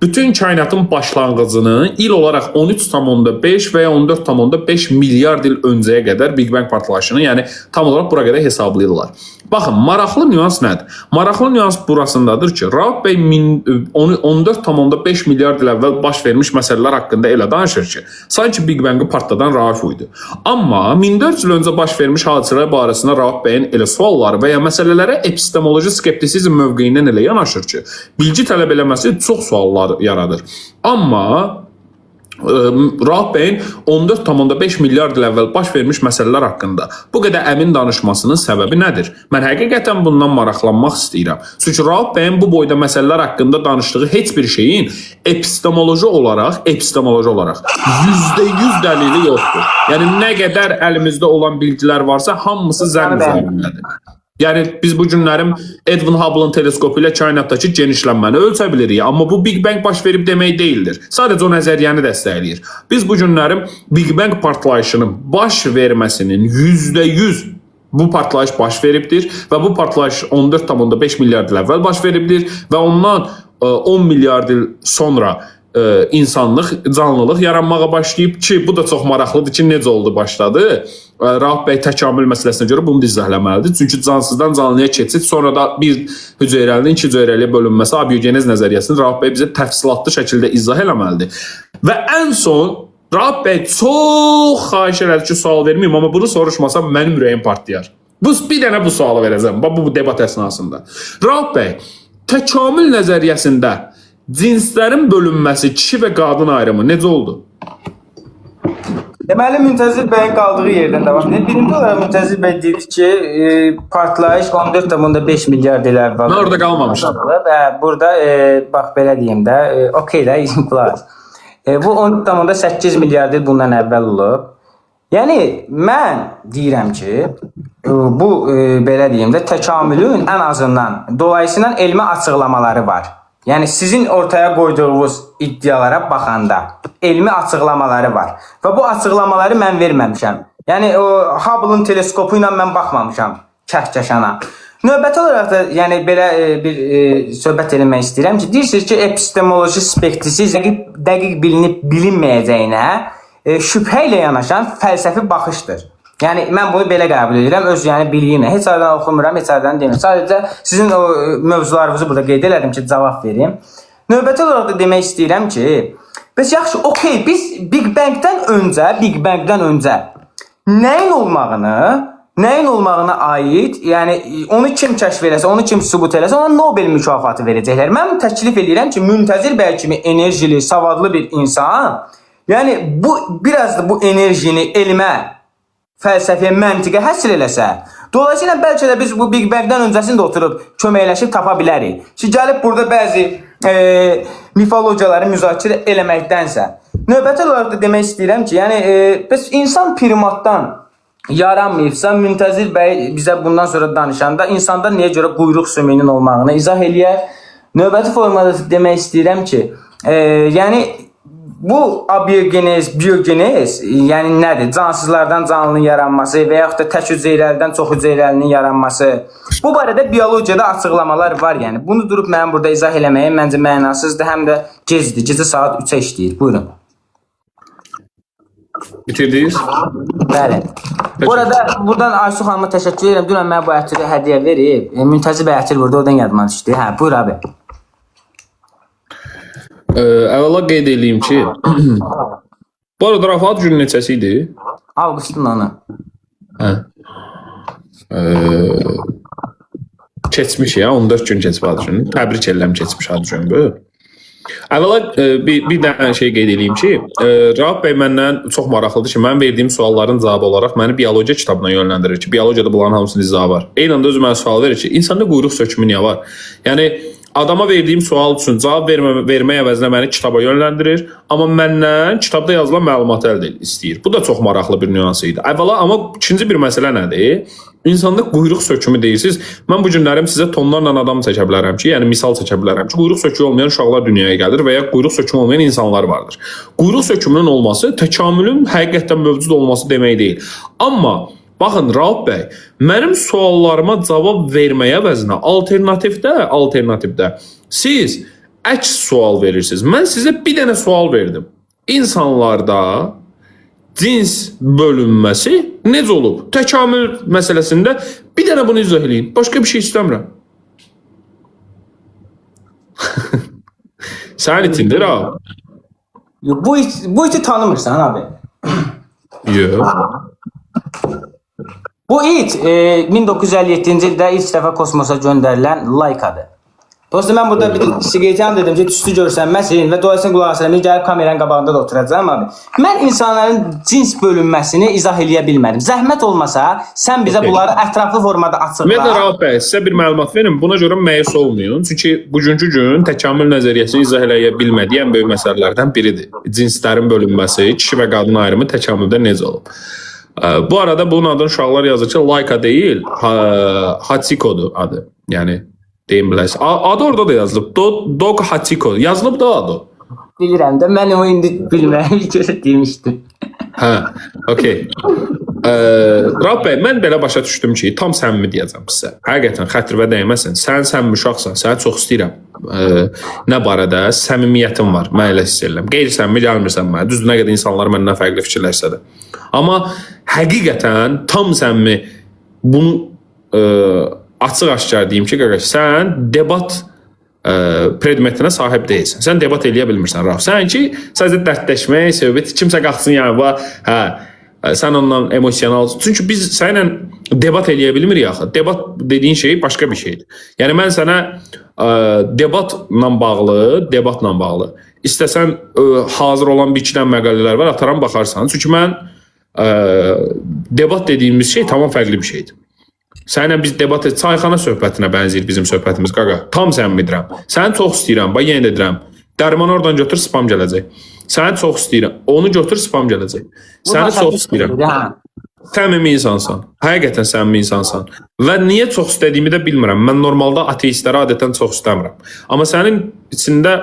bütün kainatın başlanğıcını il olaraq 13,5 və ya 14,5 milyard il öncəyə qədər Big Bang partlayışını, yəni tam olaraq bura qədər hesablayırlar. Baxın, maraqlı nüans nədir? Maraqlı nüans burasındadır ki, Rauf bəy 14,5 milyard il əvvəl baş vermiş məsələlər haqqında elə danışır ki, sanki Big Bang'ı partladan Rauf idi. Amma 1400 il öncə baş vermiş hadisələr barəsində Rauf bəyin elə sualları və ya məsələlərə epistemoloji skeptisizm mövqeyindən elə yanaşır ki, bilgi tələb eləməsi çox suallar yaradır. Amma Rauf bəyin 14,5 milyard il əvvəl baş vermiş məsələlər haqqında bu qədər əmin danışmasının səbəbi nədir? Mən həqiqətən bundan maraqlanmaq istəyirəm. Çünki Rauf bəyin bu boyda məsələlər haqqında danışdığı heç bir şeyin epistemoloji olaraq %100 dəlili yoxdur. Yəni nə qədər əlimizdə olan bilgilər varsa, hamısı zənn üzərindədir. Yəni biz bu günlərim Edwin Hubble'ın teleskopu ilə kainatdakı genişlənməni ölçə bilirik, amma bu Big Bang baş verib demək deyildir. Sadəcə o nəzəriyyəni dəstəkləyir. Biz bu günlərim Big Bang partlayışının baş verməsinin %100 bu partlayış baş veribdir və bu partlayış 14,5 milyard il əvvəl baş veribdir və ondan 10 milyard il sonra insanlıq, canlılıq yaranmağa başlayıb ki, bu da çox maraqlıdır ki, necə oldu başladı. Rauf bəy təkamül məsələsinə görə bunu da izahləməlidir. Çünki cansızdan canlıya keçid, sonra da bir hüceyrəlinin iki hüceyrəliyə bölünməsi abiogenez nəzəriyyəsini Rauf bəy bizə təfsilatlı şəkildə izah eləməlidir. Və ən son Rauf bəy çox xahiş elədi ki, sual verməyim, amma bunu soruşmasam mənim ürəyim partlayar. Bir dənə bu sualı verəcəm bu debat əsnasında. Rauf bəy, təkamül nəzəriyyəsində cinslərin bölünməsi, kişi və qadın ayrımı necə oldu? Deməli, Müntəzir bəyin qaldığı yerdən davam edir. Birinci olaraq Müntəzir bəy deyir ki, partlayış 14,5 milyard il əvvəl. Mən orada qalmamışdım. Və burada, bax belə deyim də, okey də, plus. Bu 10,8 milyard il bundan əvvəl olub. Yəni, mən deyirəm ki, bu, belə deyim də, təkamülün ən azından, dolayısıyla elmi açıqlamaları var. Yəni sizin ortaya qoyduğunuz iddialara baxanda elmi açıqlamaları var. Və bu açıqlamaları mən verməmişəm. Yəni o Hubble'ın teleskopu ilə mən baxmamışam kəhkəşana. Növbəti olaraq da yəni belə bir söhbət eləmək istəyirəm ki, deyirsiniz ki, epistemoloji skeptisizm dəqiq bilinib bilinməyəcəyinə şübhə ilə yanaşan fəlsəfi baxışdır. Yəni mən bunu belə qəbul edirəm, öz yəni biliyimlə. Heç aydan oxumuram, heç aydan demirəm. Sadəcə sizin o mövzularınızı burada qeyd elədim ki, cavab verim. Növbəti olaraq da demək istəyirəm ki, bəs yaxşı, okey, biz Big Bang'dən öncə nəyin olmağına aid, yəni onu kim kəşf eləsə, onu kim sübut eləsə, ona Nobel mükafatı verəcəklər. Mən təklif edirəm ki, Müntəzir bəy kimi enerjili, savadlı bir insan, yəni biraz da bu enerjini elmə, fəlsəfiyə, məntiqə həsr eləsə, Dolayısıyla bəlkə də biz bu Big Bang-dən öncəsində oturub köməkləşib tapa bilərik. Ki gəlib burada bəzi mifologiyaları müzakirə eləməkdənsə, növbəti olaraq da demək istəyirəm ki, yəni bəs insan primatdan yaranmayıbsa, Müntəzir bəy bizə bundan sonra danışanda insanda niyə görə quyruq sümüyünün olmağını izah eləyər. Növbəti formada demək istəyirəm ki, yəni bu abiogenez, biogenez, yəni nədir? Cansızlardan canlının yaranması və yaxud da tək hüceyrəlidən çox hüceyrəlinin yaranması. Bu barədə biologiyada açıqlamalar var, yəni. Bunu durub mənim burada izah eləməyim məncə mənasızdır, həm də gecdir. Gecə saat 3-ə işləyir. Buyurun. Bitirdiniz? Bəli. Bu arada buradan Aysu xanıma təşəkkür edirəm. Dünən mənə bu ətiri hədiyyə verib. Müntəzir bəy ətir burada, oradan yadıma düşdü. Hə, buyur abi. Əvvəla qeyd edeyim ki, bu arada Rafat günün neçəsi idi? Avqustun onu. Hə. Keçmiş ya, 14 gün keçib adı günü. Təbrik edirəm keçmiş adı günü. Əvvəla bir dənə şey qeyd edeyim ki, Rauf bəy məndən çox maraqlıdır ki, mən verdiyim sualların cavabı olaraq məni biologiya kitabına yönləndirir ki, biologiyada bunların hamısının izahı var. Eyni anda özü mənə sual verir ki, insanda quyruq sökümü niyə var? Yəni, adama verdiyim sual üçün cavab vermək əvəzinə məni kitaba yönləndirir, amma məndən kitabda yazılan məlumatı əldə istəyir. Bu da çox maraqlı bir nüans idi. Əvvəla, amma ikinci bir məsələ nədir? İnsanda quyruq sökümü deyirsiniz. Mən bu günlərim sizə tonlarla adam çəkə bilərəm ki, yəni misal çəkə bilərəm ki, quyruq sökümü olmayan uşaqlar dünyaya gəlir və ya quyruq sökümü olmayan insanlar vardır. Quyruq sökümünün olması təkamülün həqiqətən mövcud olması demək deyil. Amma baxın Rauf bəy, mənim suallarıma cavab verməyə əvəzinə alternativdə siz əks sual verirsiniz. Mən sizə bir dənə sual verdim. İnsanlarda cins bölünməsi necə olub? Təkamül məsələsində bir dənə bunu izah eləyin. Başqa bir şey istəmirəm. Sən itindir ha? Bu iti tanımırsan abi. Yox. Bu it 1957-ci ildə ilk dəfə kosmosa göndərilən Laikadır. Dostum, mən burada bir siqeytiyam dedim ki, tüstü görsənməsin və dolayısıyla qulaq asıram, gəlib kameranın qabağında da oturacağım abi. Mən insanların cins bölünməsini izah eləyə bilmədim. Zəhmət olmasa, sən bizə bunları ətraflı formada açıqla. Mən də Rauf bəy, sizə bir məlumat verim. Buna görə məyus olmayın. Çünki bugünkü gün təkamül nəzəriyyəsini izah eləyə bilmədiyən böyük məsələlərdən biridir. Cinslərin bölünməsi, kişi və qadın ayrımı təkamüldə necə olub? Bu arada bunun adını uşaqlar yazır ki, Laika deyil, Hachiko'dur adı. Yəni, deyim bilərsiniz. Adı orada da yazılıb. Dog Hachiko. Yazılıb da adı. Bilirəm də, mən o indi bilməyəm, görə demişdim. Hə, okey. Rauf bəy, mən belə başa düşdüm ki, tam səmimi deyəcəm sizə. Həqiqətən xətrivə dəyməsin. Sən səmimi uşaqsan, səni çox istəyirəm. Nə barədə? Səmimiyyətim var, mən elə hiss edirəm. Qeyri-səmimi gəlmirsən mənə. Düzdür, nə qədər insanlar məndən fərqli fikirləşsə də. Amma həqiqətən tam səmimi bunu açıq-aşkar deyim ki, qardaş, sən debat predmetinə sahib deyilsən. Sən debat eləyə bilmirsən, Rauf. Sən ki, sadəcə dərdləşmək, söhbət, kimsə qalxsın yəni, hə, sən ondan emosional... Çünki biz sənlə debat eləyə bilmirik axı. Debat dediyin şey başqa bir şeydir. Yəni, mən sənə debatla bağlı, istəsən hazır olan bir iki dənə məqalələr var, ataram, baxarsan. Çünki mən debat dediyimiz şey tamam fərqli bir şeydir. Sənlə biz debat et, çayxana söhbətinə bənzəyir bizim söhbətimiz, qaqa. Tam sənmi edirəm. Səni çox istəyirəm, bax yenə edirəm. Dərman oradan götür, spam gələcək. Səni çox istəyirəm, onu götür, spam gələcək. Səni çox istəyirəm. Səmimi insansan, həqiqətən səmimi insansan. Və niyə çox istədiyimi də bilmirəm. Mən normalda ateistləri adətən çox istəmirəm. Amma sənin içində,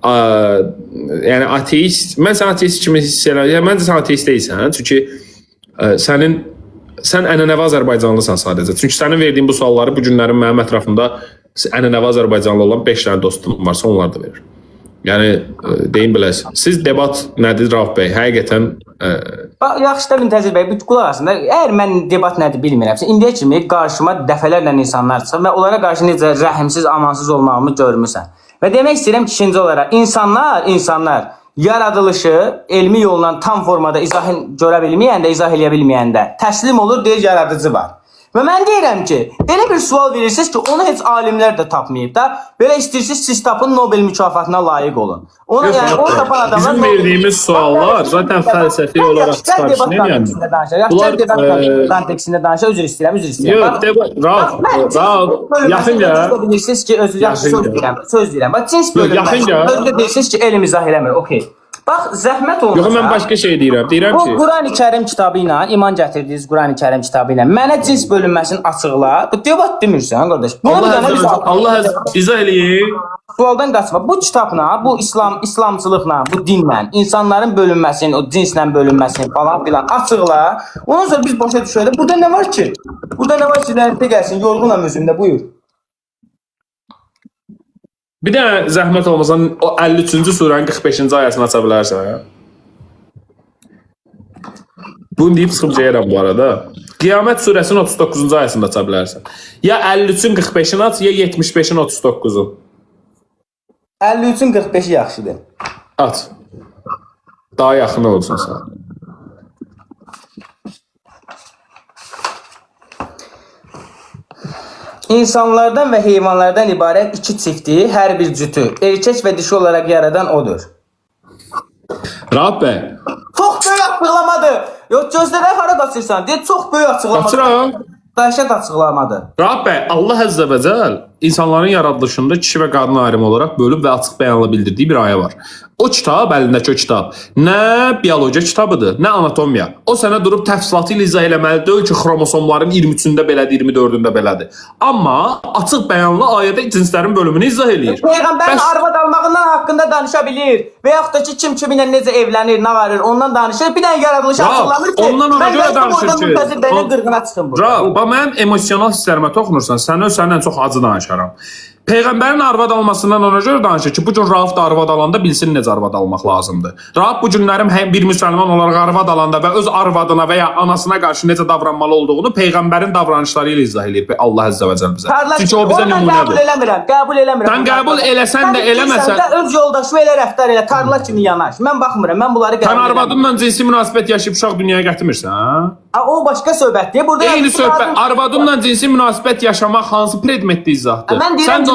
yəni ateist, mən sən ateist kimi hiss edirəm. Məncə sən ateist deyilsən, çünki sən ənənəvi Azərbaycanlısan sadəcə. Çünki sənin verdiyin bu sualları bu günlərin mənim ətrafımda ənənəvi Azərbaycanlı olan 5 dənə dostum varsa onlar da verir. Yəni, deyim biləsiniz. Siz debat nədir Rauf bəy? Həqiqətən... Yaxşı da Müntəzir bəy, qulaq asın. Əgər mən debat nədir bilmirəmsə, indiyə kimi qarşıma dəfələrlə insanlar çıxır və onlara qarşı necə rəhimsiz, amansız olmağımı görmüsən. Və demək istəyirəm ki, ikinci olaraq, insanlar yaradılışı elmi yolla tam formada izah görə bilməyəndə, izah eləyə bilməyəndə təslim olur, deyir, yaradıcı var. Və mən deyirəm ki, elə bir sual verirsiniz ki, onu heç alimlər də tapmayıb da. Belə istəyirsiniz siz tapın Nobel mükafatına layiq olun. Onu yəni onu tapan adamlar bizim verdiğimiz suallar zaten felsefi olarak tartışılır yani. Bunlar kontekstində danışır. Üzr istəyirəm. Yok, Rauf, yaxın gəl. Bilirsiniz ki, özü yaxşı söz deyirəm. Bax, cins bölünməsi. Özü deyirsiniz ki, elm izah eləmir. Okey. Bax, zəhmət olmasa... Yox, mən başqa şey deyirəm. Deyirəm ki... Bu, Quran-ı Kərim kitabı ilə, iman gətirdiyiniz Quran-ı Kərim kitabı ilə mənə cins bölünməsini açıqla. Bu debat demirsən, qardaş. Allah izah eləyir. Sualdan qaçma. Bu kitabla, bu İslamçılıqla, bu dinlə, insanların bölünməsini, o cinslə bölünməsini falan filan açıqla. Ondan sonra biz başa düşərik. Burada nə var ki? Burada nə var ki, lənətə gəlsin, yorğunam özümdə, buyur. Bir də zəhmət olmasan o 53-cü surənin 45-ci ayəsini aça bilərsən. Bunu deyib çıxıb deyirəm bu arada. Qiyamət surəsinin 39-cu ayəsini aça bilərsən. Ya 53-ün 45-ini aç, ya 75-in 39-u. 53-ün 45-i yaxşıdır. Aç. Daha yaxın olsun sən. İnsanlardan və heyvanlardan ibarət iki çifti, hər bir cütü, erkək və dişi olaraq yaradan odur. Rahat bəy. Çox böyük açıqlamadır. Yox, gözlərə hara qaçırsan? Deyir, çox böyük açıqlamadır. Qaçıram. Dəhşət açıqlamadır. Rahat bəy, Allah Əzzə və Cəl insanların yaradılışında kişi və qadın ayrımı olaraq bölüb və açıq bəyanla bildirdiyi bir ayə var. O kitab, əlindəki o kitab, nə biologiya kitabıdır, nə anatomiya. O sənə durub təfsilatı ilə izah eləməli deyil ki, xromosomların 23-ündə belədir, 24-ündə belədir. Amma açıq bəyanla ayədə cinslərin bölümünü izah eləyir. Peyğəmbərin arvad almağından haqqında danışa bilir və yaxud da ki, kim kiminlə necə evlənir, nə varır, ondan danışır. Bir dənə yaradılışı açıqlamır ki, ondan ona görə danışır ki, qırğına çıxın bu. Mənim emosional hisslərimə toxunursan, sən səndən çox acı danışaram. Peyğəmbərin arvad almasından ona görə danışır ki, bu gün Rauf da arvad alanda bilsin necə arvad almaq lazımdır. Rauf bu günlərim bir müsəlman olaraq arvad alanda və öz arvadına və ya anasına qarşı necə davranmalı olduğunu Peyğəmbərin davranışları ilə izah eləyir Allah Əzzə və Cəl bizə. Çünki o bizə nümunədir. Qəbul eləmirəm. Sən qəbul eləsən də eləməsən də öz yoldaşı elə rəftar elə, tarla kimi yanaş. Mən baxmıram, mən bunları qəbul edirəm. Sən arvadınla cinsi münasibət yaşayıb uşaq dünyaya gətirmirsən? O başqa söhbətdir. Burada eyni söhbət. Arvadınla cinsi münasibət yaşamaq hansı predmetli izahdır? Mən deyirəm ki,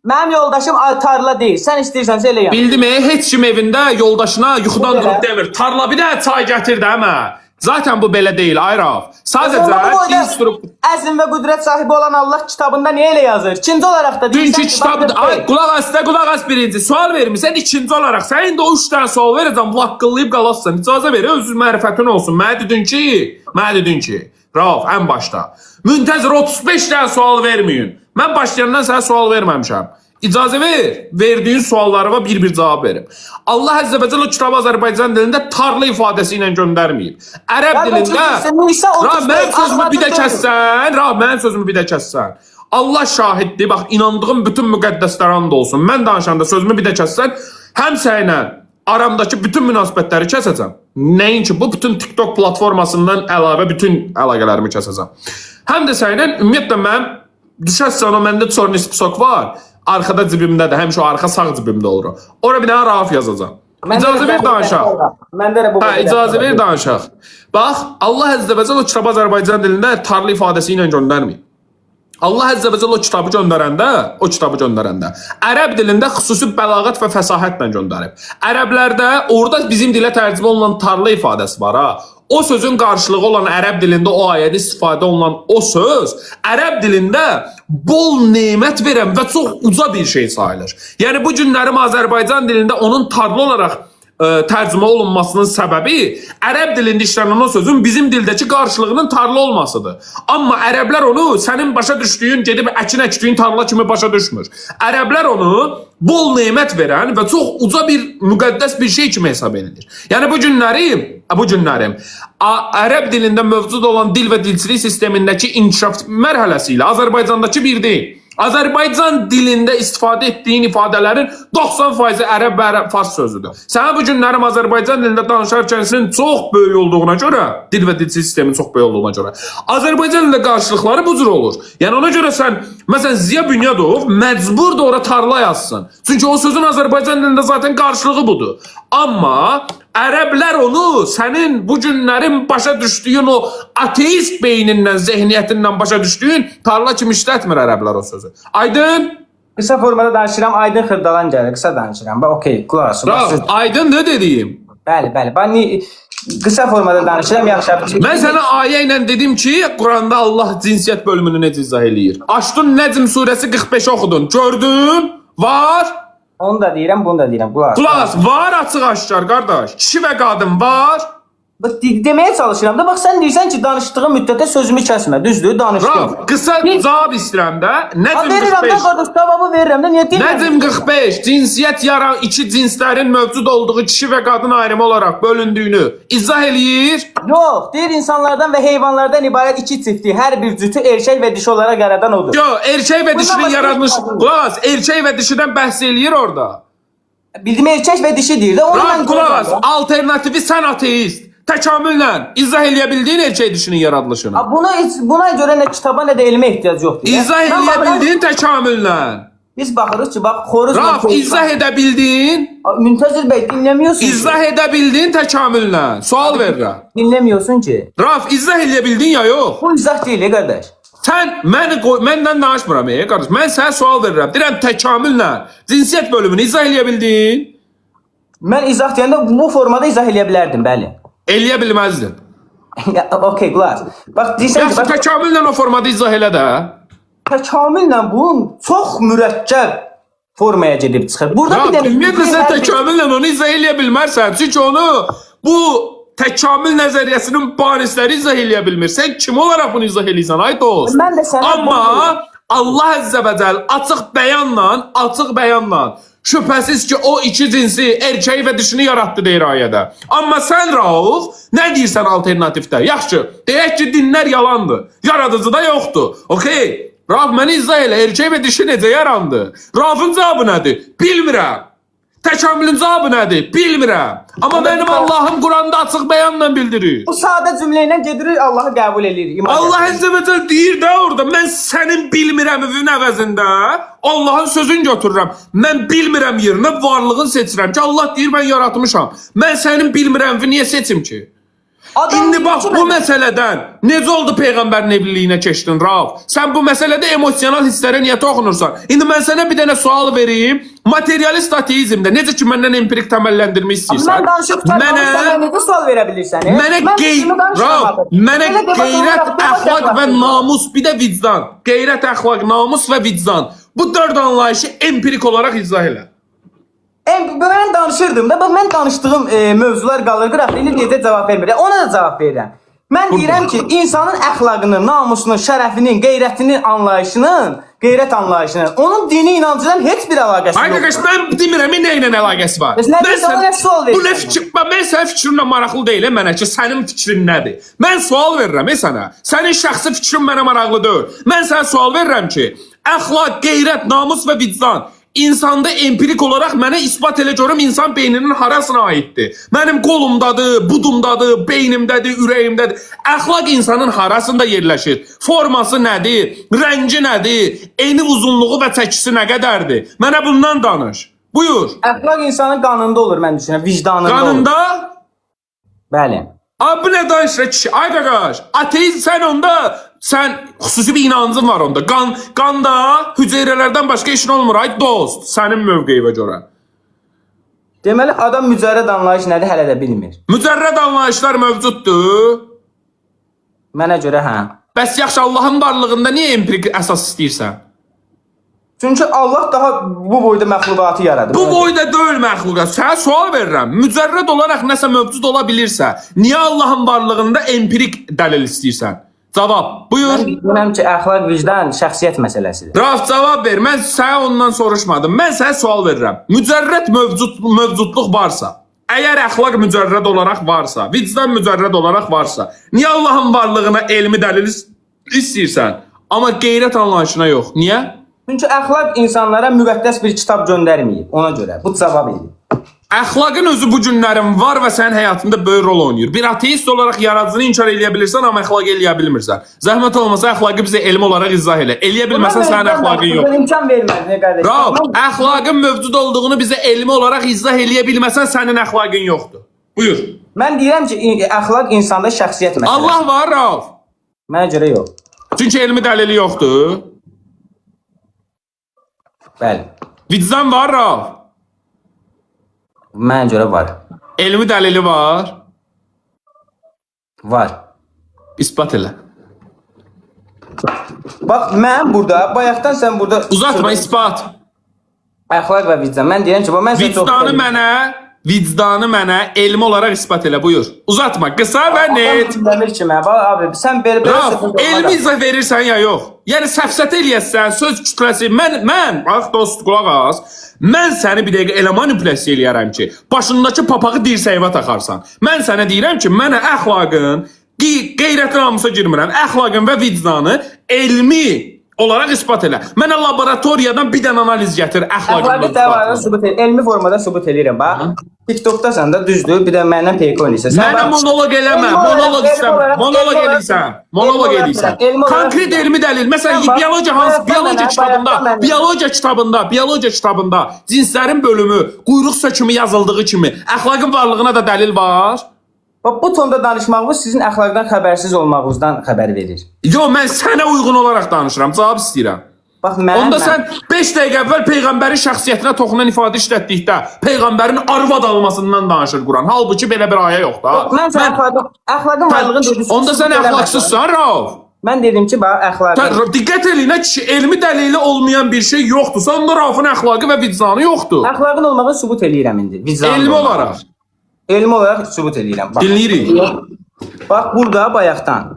mənim yoldaşım tarla deyil. Sən istəyirsənsə elə yan. Bildim, heç kim evində yoldaşına yuxudan durub demir. Tarla bir də çay gətir də həmə. Zaten bu belə deyil, Ayraf. Sadəcə instrukt... Əzm və qüdrət sahibi olan Allah kitabında niyə elə yazır? İkinci olaraq da deyirsən ki, kitabda... Ay, qulaq as birinci. Sual vermirsən, ikinci olaraq. Sən indi o 3 dənə sual verəcəm, laqqıllayıb qalasın. İcazə ver, öz mərifətin olsun. Mənə dedin ki, Rauf, ən başda. Müntəzir 35 dənə sual verməyin. Mən başlayandan sənə sual verməmişəm. İcazə ver, verdiyin suallarıma bir cavab verim. Allah Əzzə və Cəl o kitabı Azərbaycan dilində tarla ifadəsi ilə göndərməyib. Ərəb dilində... Mənim sözümü bir də kəssən. Allah şahiddir, bax, inandığım bütün müqəddəslər and olsun. Mən danışanda sözümü bir də kəssən, həm sənə aramdakı bütün münasibətləri kəsəcəm. Nəyin ki, bu bütün TikTok platformasından əlavə bütün əlaqələrimi kəsəcəm. Həm də sənə, ümumiyyətlə mən, düşəsən o məndə çornis pisok var. Arkada cibimdədir, həmişə o arxa sağ cibimdə olur. Ora bir dənə Rauf yazacaq. İcazə ver danışaq. İcazə ver danışaq. Bax, Allah Əzzə və Cəl o kitabı Azərbaycan dilində tarla ifadəsi ilə göndərməyib. Allah Əzzə və Cəl o kitabı göndərəndə, ərəb dilində xüsusi bəlağət və fəsahətlə göndərib. Ərəblərdə orada bizim dilə tərcümə olunan tarla ifadəsi var ha. O sözün qarşılığı olan ərəb dilində o ayədə istifadə olunan o söz ərəb dilində bol nemət verən və çox uca bir şey sayılır. Yəni bu günlərim Azərbaycan dilində onun tarla olaraq tərcümə olunmasının səbəbi ərəb dilində işlənən o sözün bizim dildəki qarşılığının tarla olmasıdır. Amma ərəblər onu sənin başa düşdüyün, gedib əkin əkdiyin tarla kimi başa düşmür. Ərəblər onu bol nemət verən və çox uca bir müqəddəs bir şey kimi hesab edilir. Yəni bu günlərim ərəb dilində mövcud olan dil və dilçilik sistemindəki inkişaf mərhələsi ilə Azərbaycandakı bir deyil. Azərbaycan dilində istifadə etdiyin ifadələrin 90% ərəb və fars sözüdür. Sənə bu günlərim Azərbaycan dilində danışarkən sizin çox böyük olduğuna görə, dil və dilçilik sistemin çox böyük olduğuna görə, Azərbaycan dilində qarşılıqları bu cür olur. Yəni ona görə sən, məsələn, Ziya Bünyadov məcburdur ora tarla yazsın. Çünki o sözün Azərbaycan dilində zaten qarşılığı budur. Amma Ərəblər onu sənin bu günlərin başa düşdüyün o ateist beynindən, zehniyyətindən başa düşdüyün tarla kimi işlətmir ərəblər o sözü. Aydın? Qısa formada danışıram, Aydın Xırdalan gəlir, qısa danışıram. Okey, qulaq asın. Aydın ne dediyim? Bəli, bəli. Ben qısa formada danışıram, yaxşı. Mən sənə ayə ilə dedim ki, Quranda Allah cinsiyyət bölümünü necə izah eləyir. Açdın Nəcm surəsi 45 oxudun. Gördün? Var. Onu da deyirəm, bunu da deyirəm. Qulaq as, var açıq aşkar qardaş. Kişi və qadın var. Deməyə çalışıram da, bax sən deyirsən ki, danışdığım müddətdə sözümü kəsmə, düzdür, danışdım. Rav, qısa cavab istəyirəm də. Nəcm verirəm 45. də qardaş, cavabı verirəm də, niyə deyirəm? Nəcm 45. Cinsiyyət yaran iki cinslərin mövcud olduğu kişi və qadın ayrımı olaraq bölündüyünü izah eləyir. Yox, deyir insanlardan və heyvanlardan ibarət iki çifti, hər bir cütü erkək və dişi olaraq yaradan odur. Yox, erkək və dişinin yaradılmış. Qulaq as, erkək və dişidən bəhs eləyir orada. Bildim erkək və dişi deyir də, onu Rav, mən qulaq as, alternatifi sən ateist. Təkamüllə izah eləyə bildiyin erkək dişinin yaradılışını. Buna görə nə kitaba, nə də elmə ehtiyac yoxdur. İzah eləyə bildiyin təkamüllə. Biz baxırıq ki, bax, xoruz... Rav, izah edə bildiyin. Müntəzir bəy, dinləmiyorsun ki. İzah edə bildiyin təkamüllə. Sual verirəm. Dinləmiyorsun ki. Rav, izah eləyə bildin ya yox? Bu izah deyil, qardaş. Sən məndən danışmıram, qardaş. Mən sənə sual verirəm. Deyirəm təkamüllə cinsiyyət bölümünü izah eləyə bildin. Mən izah deyəndə bu formada izah eləyə bilərdim, bəli. Eləyə bilməzdin. Okey, qulaq. Bax, deyirsən Yaxşı, təkamüllə o formada izah elə də. Təkamüllə bunun çox mürəkkəb formaya gedib çıxır. Burada bir dənə... Ümumiyyətlə sən təkamüllə onu izah eləyə bilmərsən. Çünki onu bu təkamül nəzəriyyəsinin barisləri izah eləyə bilmir. Sən kim olaraq bunu izah eləyirsən, ay dost? Mən də sənə... Amma Allah Əzzə və Cəl açıq bəyanla şübhəsiz ki, o iki cinsi erkəyi və dişini yaratdı deyir ayədə. Amma sən Rauf, nə deyirsən alternatifdə? Yaxşı, deyək ki, dinlər yalandır. Yaradıcı da yoxdur. Okey. Rauf, məni izah elə, erkək və dişi necə yarandı? Raufun cavabı nədir? Bilmirəm. Təkamülün cavabı nədir? Bilmirəm. Amma mənim Allahım Quranda açıq bəyanla bildirir. Bu sadə cümlə ilə gedirik, Allahı qəbul edirik. Allah Əzzə və Cəl deyir də orada, mən sənin bilmirəminin əvəzində Allahın sözünü götürürəm. Mən bilmirəm yerinə varlığını seçirəm ki, Allah deyir mən yaratmışam. Mən sənin bilmirəmini niyə seçim ki? İndi bax bu məsələdən necə oldu Peyğəmbərin evliliyinə keçdin Rauf? Sən bu məsələdə emosional hisslərə niyə toxunursan? İndi mən sənə bir dənə sual vereyim. Materialist ateizmdə necə ki məndən empirik təməlləndirmə istəyirsən? Mən danışıb tutarım, necə sual verə bilirsən? Mənə qeyrət, əxlaq və namus, bir də vicdan. Qeyrət, əxlaq, namus və vicdan. Bu dörd anlayışı empirik olaraq izah elə. Ben danışırdım da, mən danışdığım mövzular qalır, qrafili necə cavab vermir. Ona da cavab verirəm. Mən deyirəm ki, insanın əxlaqının, namusunun, şərəfinin, qeyrətinin anlayışının, qeyrət anlayışının, onun dini inancından heç bir əlaqəsi yoxdur. Ay qardaş, mən demirəm nə ilə əlaqəsi var. Bu nə fikir? Mən sənin fikrinlə maraqlı deyiləm mənə ki, sənin fikrin nədir? Mən sual verirəm sənə. Sənin şəxsi fikrin mənə maraqlı deyil. Mən sənə sual verirəm ki, əxlaq, qeyrət, namus və vicdan İnsanda empirik olaraq mənə ispat elə görüm insan beyninin harasına aiddir. Mənim qolumdadır, budumdadır, beynimdədir, ürəyimdədir. Əxlaq insanın harasında yerləşir? Forması nədir? Rəngi nədir? Eni uzunluğu və çəkisi nə qədərdir? Mənə bundan danış. Buyur. Əxlaq insanın qanında olur, mən düşünürəm, vicdanında olur. Qanında? Bəli. Abi nə danışır kişi? Ay qaqaş, ateist sən onda, sən xüsusi bir inancın var onda. Qanda hüceyrələrdən başqa işin olmur, ay dost, sənin mövqeyivə görə. Deməli, adam mücərrəd anlayış nədir, hələ də bilmir. Mücərrəd anlayışlar mövcuddur. Mənə görə hə. Bəs yaxşı, Allahın varlığında niyə empirik əsas istəyirsən? Çünki Allah daha bu boyda məxluqatı yaradır. Bu boyda deyil məxluqat. Sənə sual verirəm. Mücərrəd olaraq nəsə mövcud ola bilirsə, niyə Allahın varlığında empirik dəlil istəyirsən? Cavab. Buyur. Mən bilmirəm ki, əxlaq, vicdan şəxsiyyət məsələsidir. Raf, cavab ver. Mən sənə ondan soruşmadım. Mən sənə sual verirəm. Mücərrəd mövcudluq varsa, əgər əxlaq mücərrəd olaraq varsa, vicdan mücərrəd olaraq varsa, niyə Allahın varlığına elmi dəlil istəyirsən? Amma qeyrət anlayışına yox. Niyə? Çünki əxlaq insanlara müqəddəs bir kitab göndərməyib. Ona görə. Bu cavab idi. Əxlaqın özü bu günlərin var və sənin həyatında böyük rol oynayır. Bir ateist olaraq yaradıcını inkar eləyə bilirsən, amma əxlaqı eləyə bilmirsən. Zəhmət olmasa əxlaqı bizə elm olaraq izah elə. Eləyə bilməsən sənin əxlaqın yox. İmkan verməz, qardaş. Rauf, əxlaqın mövcud olduğunu bizə elmi olaraq izah eləyə bilməsən sənin əxlaqın yoxdur. Buyur. Mən deyirəm ki, əxlaq insanda şəxsiyyət məsələsi. Allah var, Rauf. Mənə görə yox. Çünki elmi dəlili yoxdur. Bəli. Vicdan var, Rauf. Mənə görə var. Elmi dəlili var. Var. İsbat elə. Bax, mən burada, bayaqdan sən burada... Uzatma, ispat. Əxlaq və vicdan. Mən deyirəm ki, mən Vicdanı mənə elmi olaraq ispat elə, buyur. Uzatma, qısa və net. Demir ki, mən, abi, sən belə... Raf, elmi izah verirsən ya yox. Yəni, səfsət eləyəsən, söz kütləsi. Mən, bax, dost, qulaq az. Mən səni bir dəqiqə elə manipulyasiya eləyərəm ki, başındakı papağı dirsəyivə taxarsan. Mən sənə deyirəm ki, mənə əxlaqın, qeyrətin namusa girmirəm, əxlaqın və vicdanı elmi olaraq ispat elə. Mənə laboratoriyadan bir dənə analiz gətir, əxlaqın sübut edir. Elmi formada sübut edirəm, bax. TikTokdasan da düzdür, bir də məndən peyk oynayırsan. Mənə monoloq eləmə, monoloq edirsən. Konkret elmi dəlil. Məsələn, biologiya kitabında cinslərin bölümü, quyruq sökümü yazıldığı kimi əxlaqın varlığına da dəlil var. Bu tonda danışmağınız sizin əxlaqdan xəbərsiz olmağınızdan xəbər verir. Yo, mən sənə uyğun olaraq danışıram, cavab istəyirəm. Bax, onda sən 5 dəqiqə əvvəl Peyğəmbərin şəxsiyyətinə toxunan ifadə işlətdikdə Peyğəmbərin arvad almasından danışır Quran. Halbuki belə bir ayə yox da. Mən əxlaqın varlığını dedim. Onda sən əxlaqsızsan, Rauf. Mən dedim ki, bax, əxlaqın... Diqqət eləyinə ki, elmi dəlili olmayan bir şey yoxdursa, onda Raufun əxlaqı və vicdanı yoxdur. Əxlaqın olmağını sübut eləyirəm indi. Elmi olaraq. Elmi olaraq sübut eləyirəm. Dinləyirik. Bax, burada bayaqdan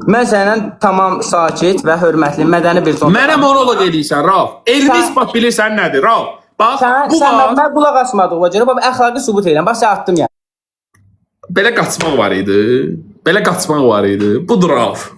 mən səndən tamam sakit və hörmətli, mədəni bir ton... Mənə monoloq edirsən, Rauf. Elmi ispat bilirsən nədir, Rauf? Bax, bu var... Mən qulaq asmadığıma görə, bax, əxlaqı sübut edirəm. Bax, sən attım ya. Belə qaçmaq var idi. Budur, Rauf.